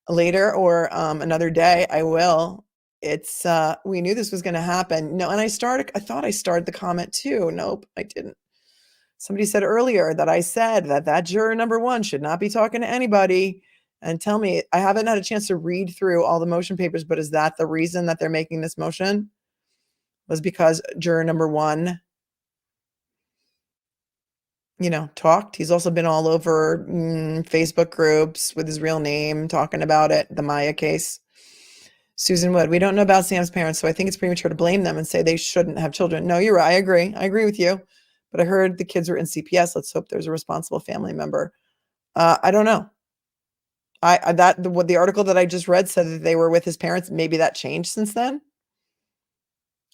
later or another day, I will. It's we knew this was going to happen. No, and I thought I started the comment too. Nope, I didn't. Somebody said earlier that I said that juror number 1 should not be talking to anybody. And tell me, I haven't had a chance to read through all the motion papers, but is that the reason that they're making this motion? Was because juror number 1, talked. He's also been all over Facebook groups with his real name talking about it, the Maya case. Susan Wood, we don't know about Sam's parents, so I think it's premature to blame them and say they shouldn't have children. No, you're right. I agree. I agree with you. But I heard the kids were in CPS. Let's hope there's a responsible family member. I don't know. The article that I just read said that they were with his parents. Maybe that changed since then.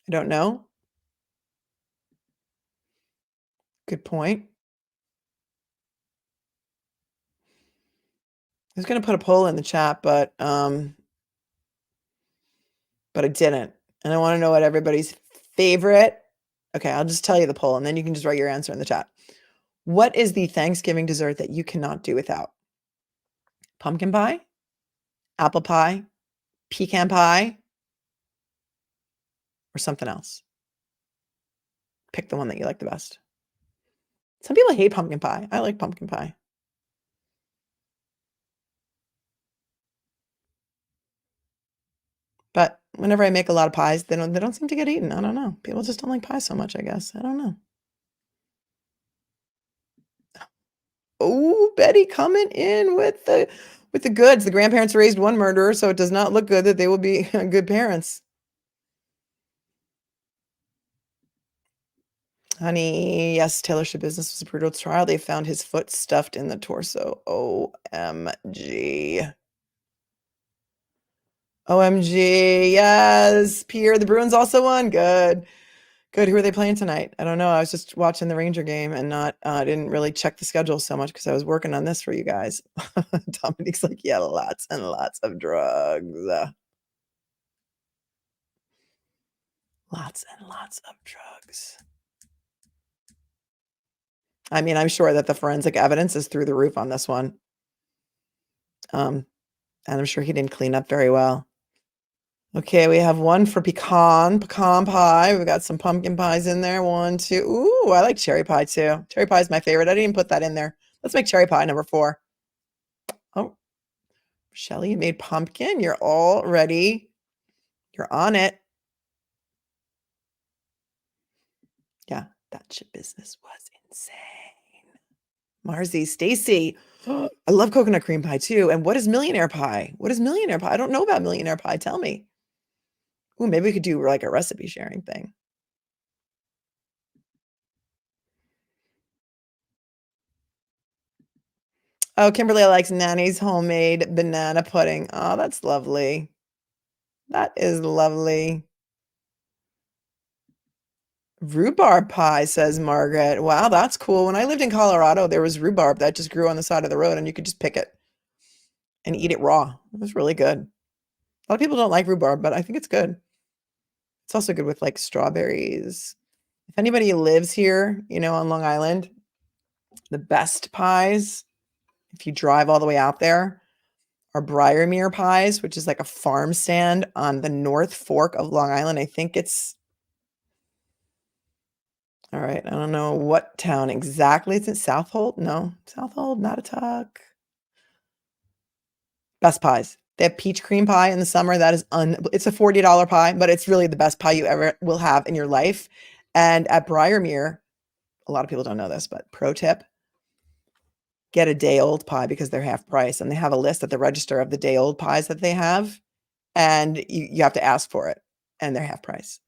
I don't know. Good point. I was going to put a poll in the chat, but I didn't. And I want to know what everybody's favorite. Okay, I'll just tell you the poll, and then you can just write your answer in the chat. What is the Thanksgiving dessert that you cannot do without? Pumpkin pie, apple pie, pecan pie, or something else? Pick the one that you like the best. Some people hate pumpkin pie. I like pumpkin pie. But whenever I make a lot of pies, they don't seem to get eaten. I don't know. People just don't like pie so much, I guess. I don't know. Oh, Betty coming in with the goods. The grandparents raised one murderer, so it does not look good that they will be good parents. Honey, yes, Taylor Swift business was a brutal trial. They found his foot stuffed in the torso. OMG. OMG. Yes. Pierre, the Bruins also won. Good. Good. Who are they playing tonight? I don't know. I was just watching the Ranger game and didn't really check the schedule so much because I was working on this for you guys. Dominique's like, yeah, lots and lots of drugs. Lots and lots of drugs. I mean, I'm sure that the forensic evidence is through the roof on this one. And I'm sure he didn't clean up very well. Okay, we have one for pecan pie. We've got some pumpkin pies in there. 1, 2. Ooh, I like cherry pie too. Cherry pie is my favorite. I didn't even put that in there. Let's make cherry pie number 4. Oh, Shelly, you made pumpkin. You're all ready. You're on it. Yeah, that shit business was insane. Marzi, Stacy. I love coconut cream pie too. And what is millionaire pie? What is millionaire pie? I don't know about millionaire pie. Tell me. Ooh, maybe we could do like a recipe sharing thing. Oh, Kimberly likes Nanny's homemade banana pudding. Oh, that's lovely. That is lovely. Rhubarb pie, says Margaret. Wow, that's cool. When I lived in Colorado, there was rhubarb that just grew on the side of the road and you could just pick it and eat it raw. It was really good. A lot of people don't like rhubarb, but I think it's good. It's also good with like strawberries. If anybody lives here, on Long Island, the best pies, if you drive all the way out there, are Briarmere pies, which is like a farm stand on the North Fork of Long Island. I think it's, all right, I don't know what town exactly. It's in Southold? No, Southold, Nottatuck. Best pies. They have peach cream pie in the summer. That is it's a $40 pie, but it's really the best pie you ever will have in your life. And at Briarmere, a lot of people don't know this, but pro tip, get a day old pie because they're half price. And they have a list at the register of the day old pies that they have. And you have to ask for it. And they're half price.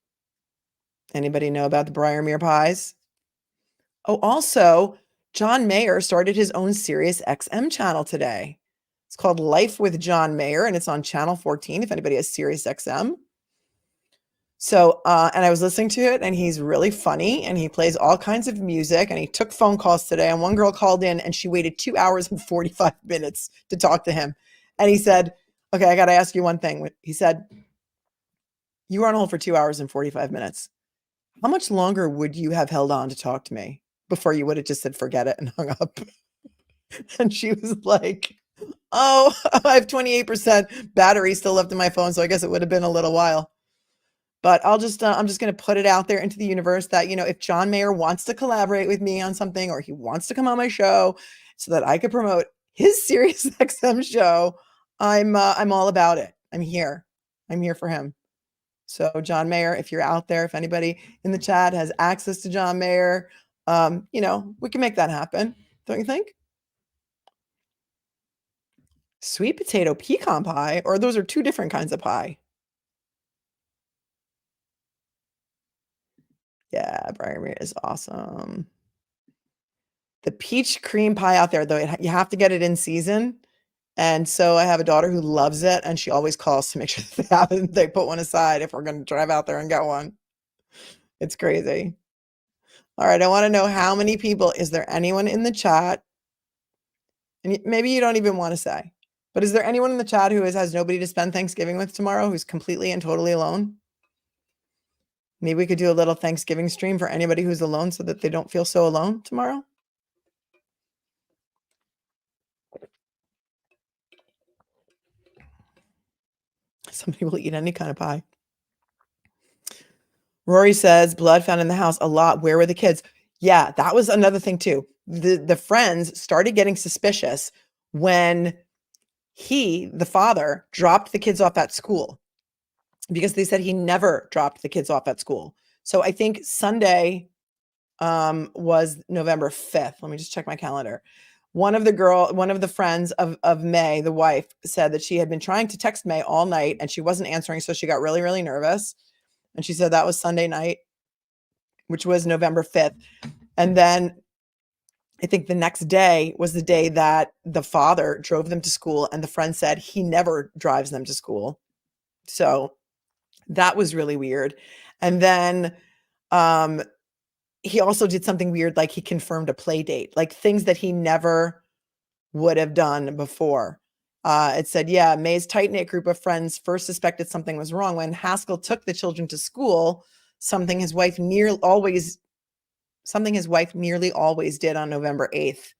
Anybody know about the Briarmere pies? Oh, also, John Mayer started his own Sirius XM channel today. It's called Life with John Mayer, and it's on Channel 14 if anybody has Sirius XM. So, and I was listening to it, and he's really funny, and he plays all kinds of music, and he took phone calls today, and one girl called in, and she waited 2 hours and 45 minutes to talk to him. And he said, okay, I got to ask you one thing. He said, you were on hold for 2 hours and 45 minutes. How much longer would you have held on to talk to me before you would have just said, forget it, and hung up? And she was like, oh, I have 28% battery still left in my phone, so I guess it would have been a little while. But I'm just going to put it out there into the universe that, you know, if John Mayer wants to collaborate with me on something, or he wants to come on my show so that I could promote his Sirius XM show, I'm all about it. I'm here for him. So John Mayer, if you're out there, if anybody in the chat has access to John Mayer, you know, we can make that happen. Don't you think? Sweet potato pecan pie, or those are two different kinds of pie? Yeah, Briar is awesome. The peach cream pie out there, though, you have to get it in season. And so I have a daughter who loves it, and she always calls to make sure that they have it. They put one aside if we're going to drive out there and get one. It's crazy. All right, I want to know how many people. Is there anyone in the chat? And maybe you don't even want to say, but is there anyone in the chat who has nobody to spend Thanksgiving with tomorrow, who's completely and totally alone? Maybe we could do a little Thanksgiving stream for anybody who's alone so that they don't feel so alone tomorrow. Somebody will eat any kind of pie. Rory says, blood found in the house a lot. Where were the kids? Yeah, that was another thing too. The friends started getting suspicious when the father, dropped the kids off at school, because they said he never dropped the kids off at school. So I think Sunday was November 5th. Let me just check my calendar. One of the friends of May, the wife, said that she had been trying to text May all night and she wasn't answering. So she got really, really nervous. And she said that was Sunday night, which was November 5th. And then I think the next day was the day that the father drove them to school. And the friend said he never drives them to school. So that was really weird. And then he also did something weird, like he confirmed a play date, like things that he never would have done before. It said, yeah, May's tight-knit group of friends first suspected something was wrong when Haskell took the children to school, something his wife nearly always did on November 8th.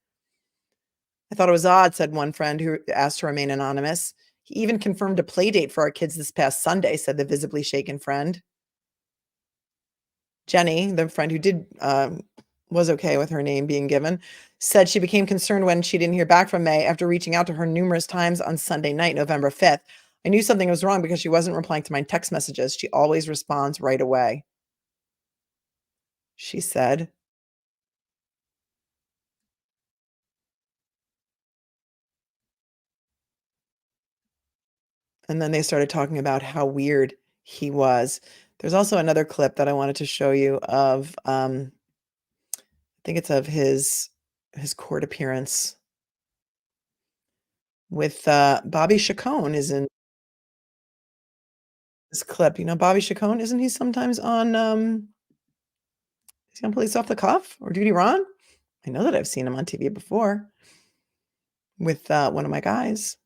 I thought it was odd, said one friend who asked to remain anonymous. He even confirmed a play date for our kids this past Sunday, said the visibly shaken friend. Jenny, the friend who was okay with her name being given, said she became concerned when she didn't hear back from May after reaching out to her numerous times on Sunday night, November 5th. I knew something was wrong because she wasn't replying to my text messages. She always responds right away, she said. And then they started talking about how weird he was. There's also another clip that I wanted to show you of, I think it's of his court appearance with Bobby Chacon is in this clip. You know, Bobby Chacon, isn't he sometimes on, is he on Police Off the Cuff or Duty Ron? I know that I've seen him on TV before with one of my guys.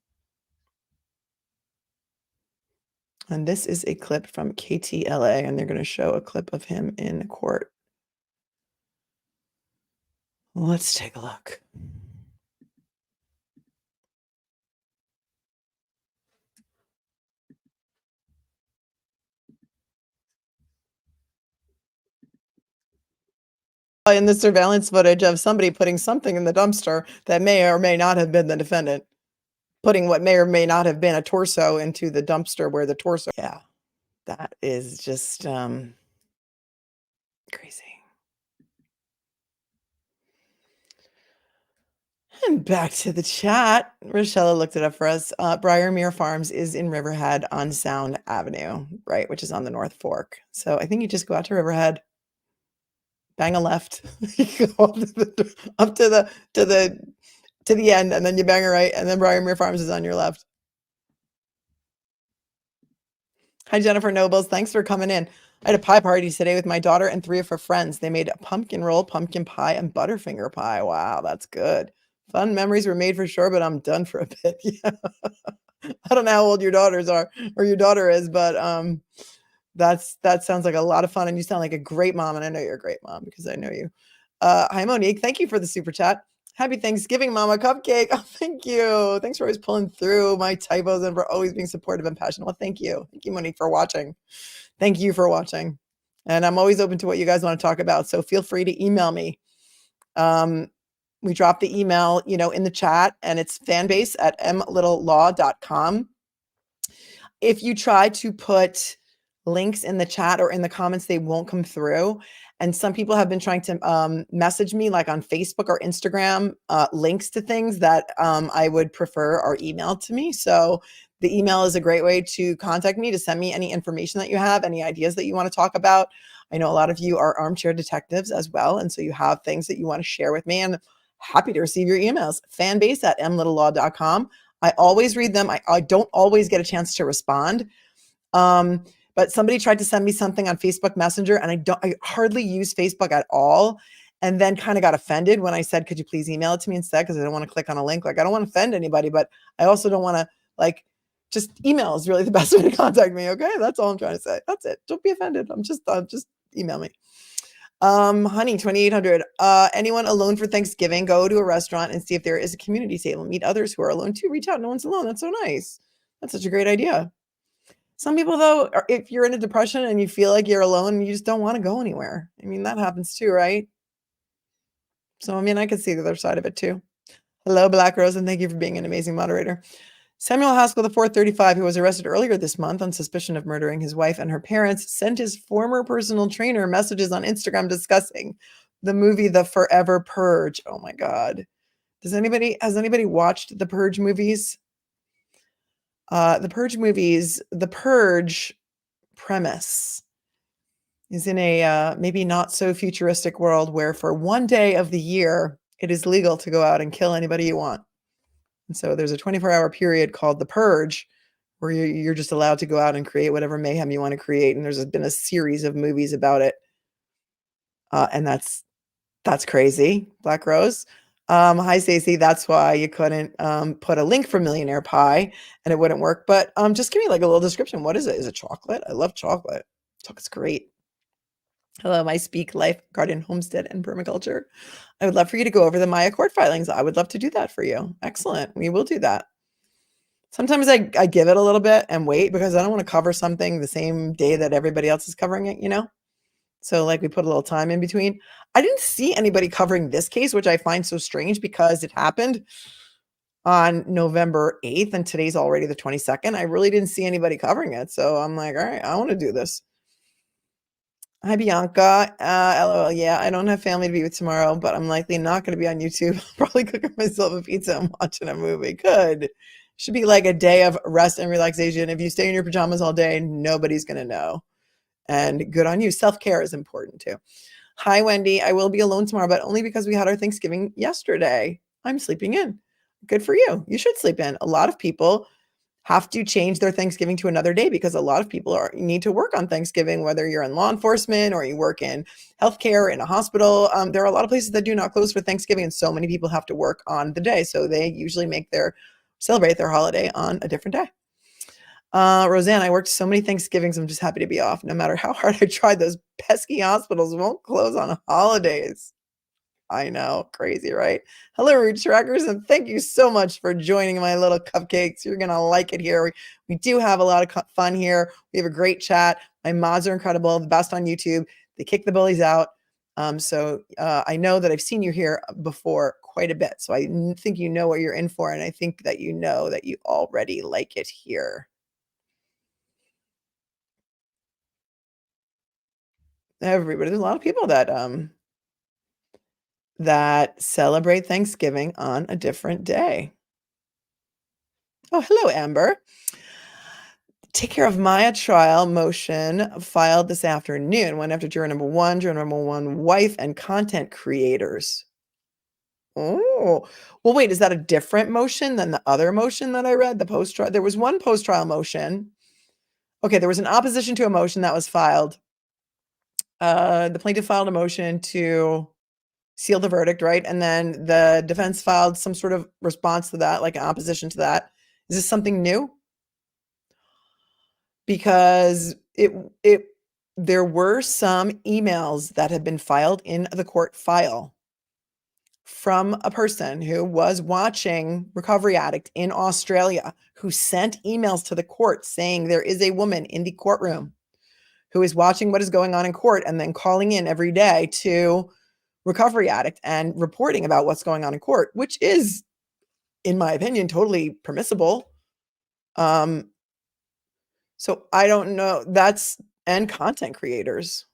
And this is a clip from KTLA, and they're going to show a clip of him in court. Let's take a look. In the surveillance footage of somebody putting something in the dumpster that may or may not have been the defendant, putting what may or may not have been a torso into the dumpster where the torso. Yeah, that is just crazy. And back to the chat. Rochella looked it up for us. Briarmere Farms is in Riverhead on Sound Avenue, right, which is on the North Fork. So I think you just go out to Riverhead, bang a left, you go up to to the end, and then you bang her right, and then Briar Mere Farms is on your left. Hi, Jennifer Nobles. Thanks for coming in. I had a pie party today with my daughter and 3 of her friends. They made a pumpkin roll, pumpkin pie, and butterfinger pie. Wow, that's good. Fun memories were made for sure, but I'm done for a bit. Yeah. I don't know how old your daughters are or your daughter is, but that sounds like a lot of fun, and you sound like a great mom, and I know you're a great mom because I know you. Hi, Monique. Thank you for the super chat. Happy Thanksgiving, Mama Cupcake. Oh, thank you. Thanks for always pulling through my typos and for always being supportive and passionate. Well, thank you. Thank you, Monique, for watching. Thank you for watching. And I'm always open to what you guys want to talk about. So feel free to email me. We dropped the email, in the chat, and it's fanbase@mlittlelaw.com. If you try to put links in the chat or in the comments, they won't come through. And some people have been trying to message me like on Facebook or Instagram, links to things that I would prefer are emailed to me. So the email is a great way to contact me, to send me any information that you have, any ideas that you want to talk about. I know a lot of you are armchair detectives as well. And so you have things that you want to share with me, and happy to receive your emails. Fanbase@mlittlelaw.com. I always read them. I don't always get a chance to respond. But somebody tried to send me something on Facebook Messenger, and I hardly use Facebook at all. And then kind of got offended when I said, could you please email it to me instead? Because I don't want to click on a link. Like, I don't want to offend anybody, but I also don't want to just email is really the best way to contact me. Okay. That's all I'm trying to say. That's it. Don't be offended. Just email me. Honey, 2800. Anyone alone for Thanksgiving, go to a restaurant and see if there is a community table. Meet others who are alone too. Reach out. No one's alone. That's so nice. That's such a great idea. Some people, though, if you're in a depression and you feel like you're alone, you just don't want to go anywhere. I mean, that happens too, right? So, I could see the other side of it too. Hello, Black Rose, and thank you for being an amazing moderator. Samuel Haskell IV, 35, who was arrested earlier this month on suspicion of murdering his wife and her parents, sent his former personal trainer messages on Instagram discussing the movie The Forever Purge. Oh my God. Has anybody watched the Purge movies? The Purge premise is in a maybe not so futuristic world where for one day of the year, it is legal to go out and kill anybody you want. And so there's a 24-hour period called the Purge where you're just allowed to go out and create whatever mayhem you want to create. And there's been a series of movies about it. And that's crazy. Black Rose. Hi, Stacey. That's why you couldn't put a link for Millionaire Pie and it wouldn't work. But just give me like a little description. What is it? Is it chocolate? I love chocolate. Chocolate's great. Hello, my Speak Life, Garden, Homestead, and Permaculture. I would love for you to go over the Maya court filings. I would love to do that for you. Excellent. We will do that. Sometimes I give it a little bit and wait because I don't want to cover something the same day that everybody else is covering it, So we put a little time in between. I didn't see anybody covering this case, which I find so strange because it happened on November 8th and today's already the 22nd. I really didn't see anybody covering it. So I'm like, all right, I want to do this. Hi, Bianca. LOL. Yeah, I don't have family to be with tomorrow, but I'm likely not going to be on YouTube. Probably cooking myself a pizza and watching a movie. Good. Should be like a day of rest and relaxation. If you stay in your pajamas all day, nobody's going to know. And good on you. Self-care is important too. Hi, Wendy. I will be alone tomorrow, but only because we had our Thanksgiving yesterday. I'm sleeping in. Good for you. You should sleep in. A lot of people have to change their Thanksgiving to another day because a lot of people need to work on Thanksgiving, whether you're in law enforcement or you work in healthcare, in a hospital. There are a lot of places that do not close for Thanksgiving, and so many people have to work on the day. So they usually celebrate their holiday on a different day. Roseanne, I worked so many Thanksgivings. I'm just happy to be off. No matter how hard I tried, those pesky hospitals won't close on holidays. I know, crazy, right? Hello, Root Trackers, and thank you so much for joining my little cupcakes. You're going to like it here. We do have a lot of fun here. We have a great chat. My mods are incredible, the best on YouTube. They kick the bullies out. So I know that I've seen you here before quite a bit. So I think you know what you're in for, and I think that you know that you already like it here. Everybody, there's a lot of people that celebrate Thanksgiving on a different day. Oh, hello, Amber. Take care of Maya trial motion filed this afternoon. Went after juror number one, wife, and content creators. Oh, well, wait, is that a different motion than the other motion that I read? The post-trial, there was one post-trial motion. Okay, there was an opposition to a motion that was filed. The plaintiff filed a motion to seal the verdict, right? And then the defense filed some sort of response to that, like an opposition to that. Is this something new? Because there were some emails that had been filed in the court file from a person who was watching Recovery Addict in Australia, who sent emails to the court saying there is a woman in the courtroom who is watching what is going on in court and then calling in every day to Recovery Addict and reporting about what's going on in court, which is, in my opinion, totally permissible. So I don't know. And content creators.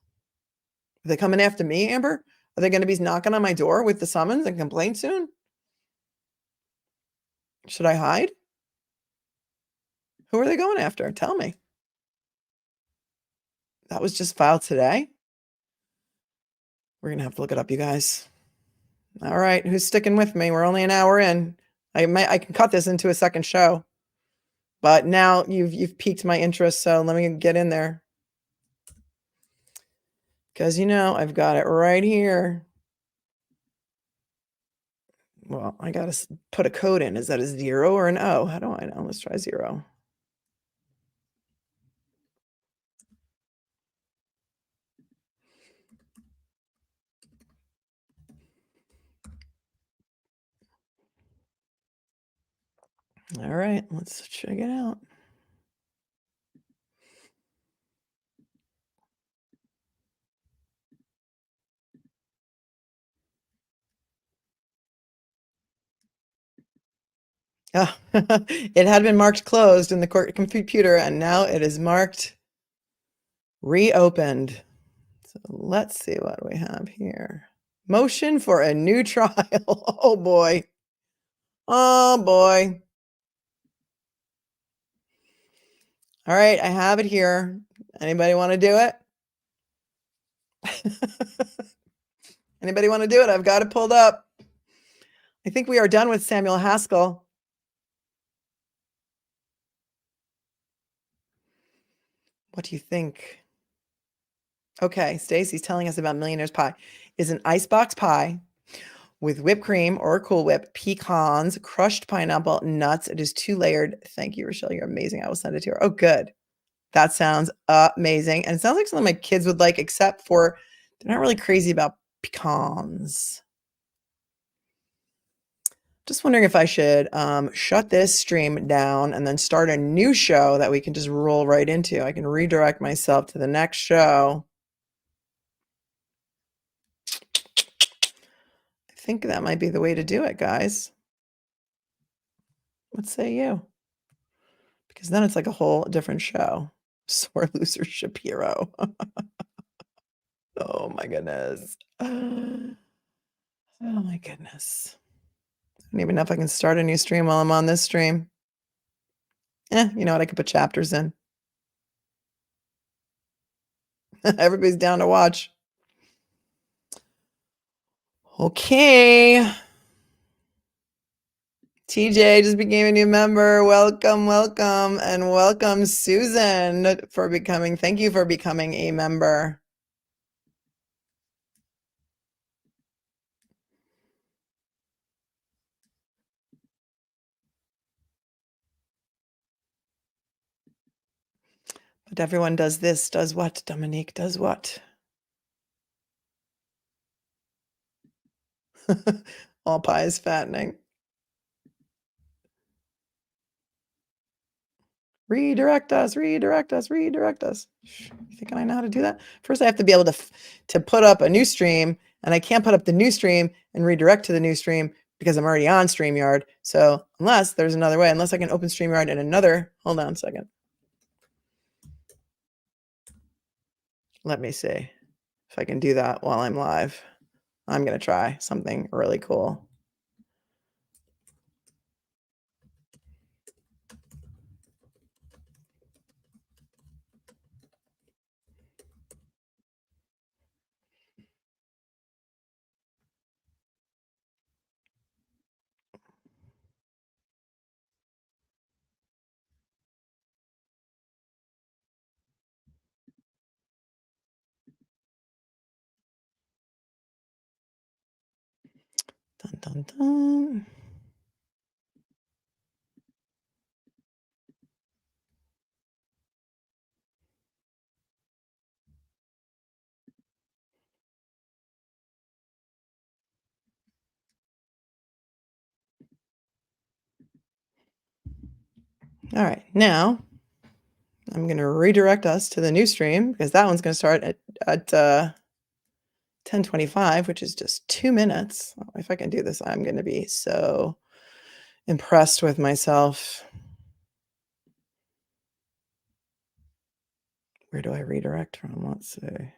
Are they coming after me, Amber? Are they going to be knocking on my door with the summons and complaint soon? Should I hide? Who are they going after? Tell me. That was just filed today. We're going to have to look it up, you guys. All right. Who's sticking with me? We're only an hour in. I can cut this into a second show. But now you've piqued my interest, so let me get in there. Because, I've got it right here. Well, I got to put a code in. Is that a 0 or an O? How do I know? Let's try 0. All right, let's check it out. Oh, it had been marked closed in the court computer, and now it is marked reopened. So let's see what we have here. Motion for a new trial. Oh, boy. Oh, boy. All right, I have it here. Anybody want to do it? Anybody want to do it? I've got it pulled up. I think we are done with Samuel Haskell. What do you think? Okay, Stacy's telling us about Millionaire's Pie. Is an icebox pie with whipped cream or Cool Whip, pecans, crushed pineapple, nuts. It is 2-layered. Thank you, Rochelle. You're amazing. I will send it to her. Oh, good. That sounds amazing. And it sounds like something my kids would like, except for they're not really crazy about pecans. Just wondering if I should shut this stream down and then start a new show that we can just roll right into. I can redirect myself to the next show. I think that might be the way to do it, guys. What say you? Because then it's like a whole different show. Sore loser Shapiro. Oh my goodness. Oh my goodness. I don't even know if I can start a new stream while I'm on this stream. You know what? I could put chapters in. Everybody's down to watch. Okay. TJ just became a new member. Welcome, welcome, and welcome, Susan, for becoming. Thank you for becoming a member. But everyone does this. Does what? Dominique does what? All pie is fattening. Redirect us, redirect us, redirect us. You thinking I know how to do that? First, I have to be able to put up a new stream, and I can't put up the new stream and redirect to the new stream because I'm already on StreamYard. So unless there's another way, unless I can open StreamYard in another, hold on a second. Let me see if I can do that while I'm live. I'm going to try something really cool. Dun, dun, dun. All right, now I'm going to redirect us to the new stream because that one's going to start at 10:25, which is just 2 minutes. Oh, if I can do this, I'm going to be so impressed with myself. Where do I redirect from? Let's see.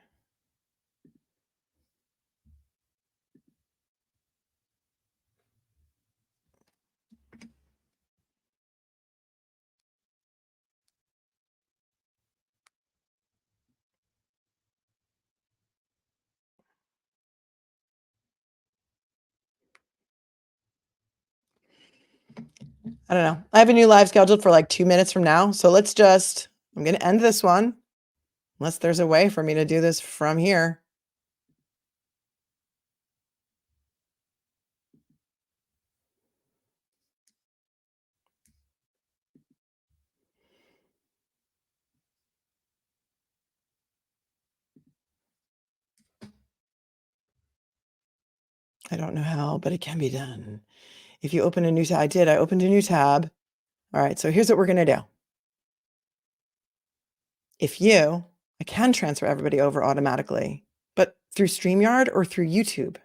I don't know. I have a new live scheduled for like 2 minutes from now. So I'm going to end this one unless there's a way for me to do this from here. I don't know how, but it can be done. If you open a new tab, I opened a new tab. All right, so here's what we're going to do. I can transfer everybody over automatically, but through StreamYard or through YouTube.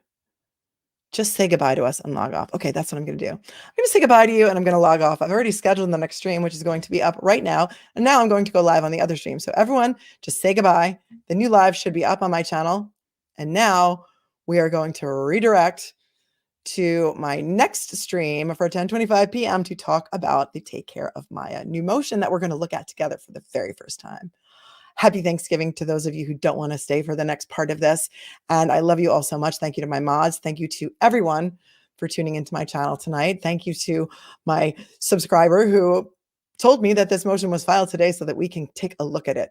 Just say goodbye to us and log off. Okay, that's what I'm going to do. I'm going to say goodbye to you and I'm going to log off. I've already scheduled the next stream, which is going to be up right now. And now I'm going to go live on the other stream. So everyone just say goodbye. The new live should be up on my channel. And now we are going to redirect to my next stream for 10:25 p.m. to talk about the Take Care of Maya new motion that we're going to look at together for the very first time. Happy Thanksgiving to those of you who don't want to stay for the next part of this. And I love you all so much. Thank you to my mods. Thank you to everyone for tuning into my channel tonight. Thank you to my subscriber who told me that this motion was filed today so that we can take a look at it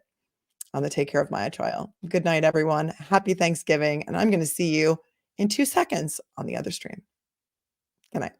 on the Take Care of Maya trial. Good night, everyone. Happy Thanksgiving. And I'm going to see you in 2 seconds on the other stream. Good night.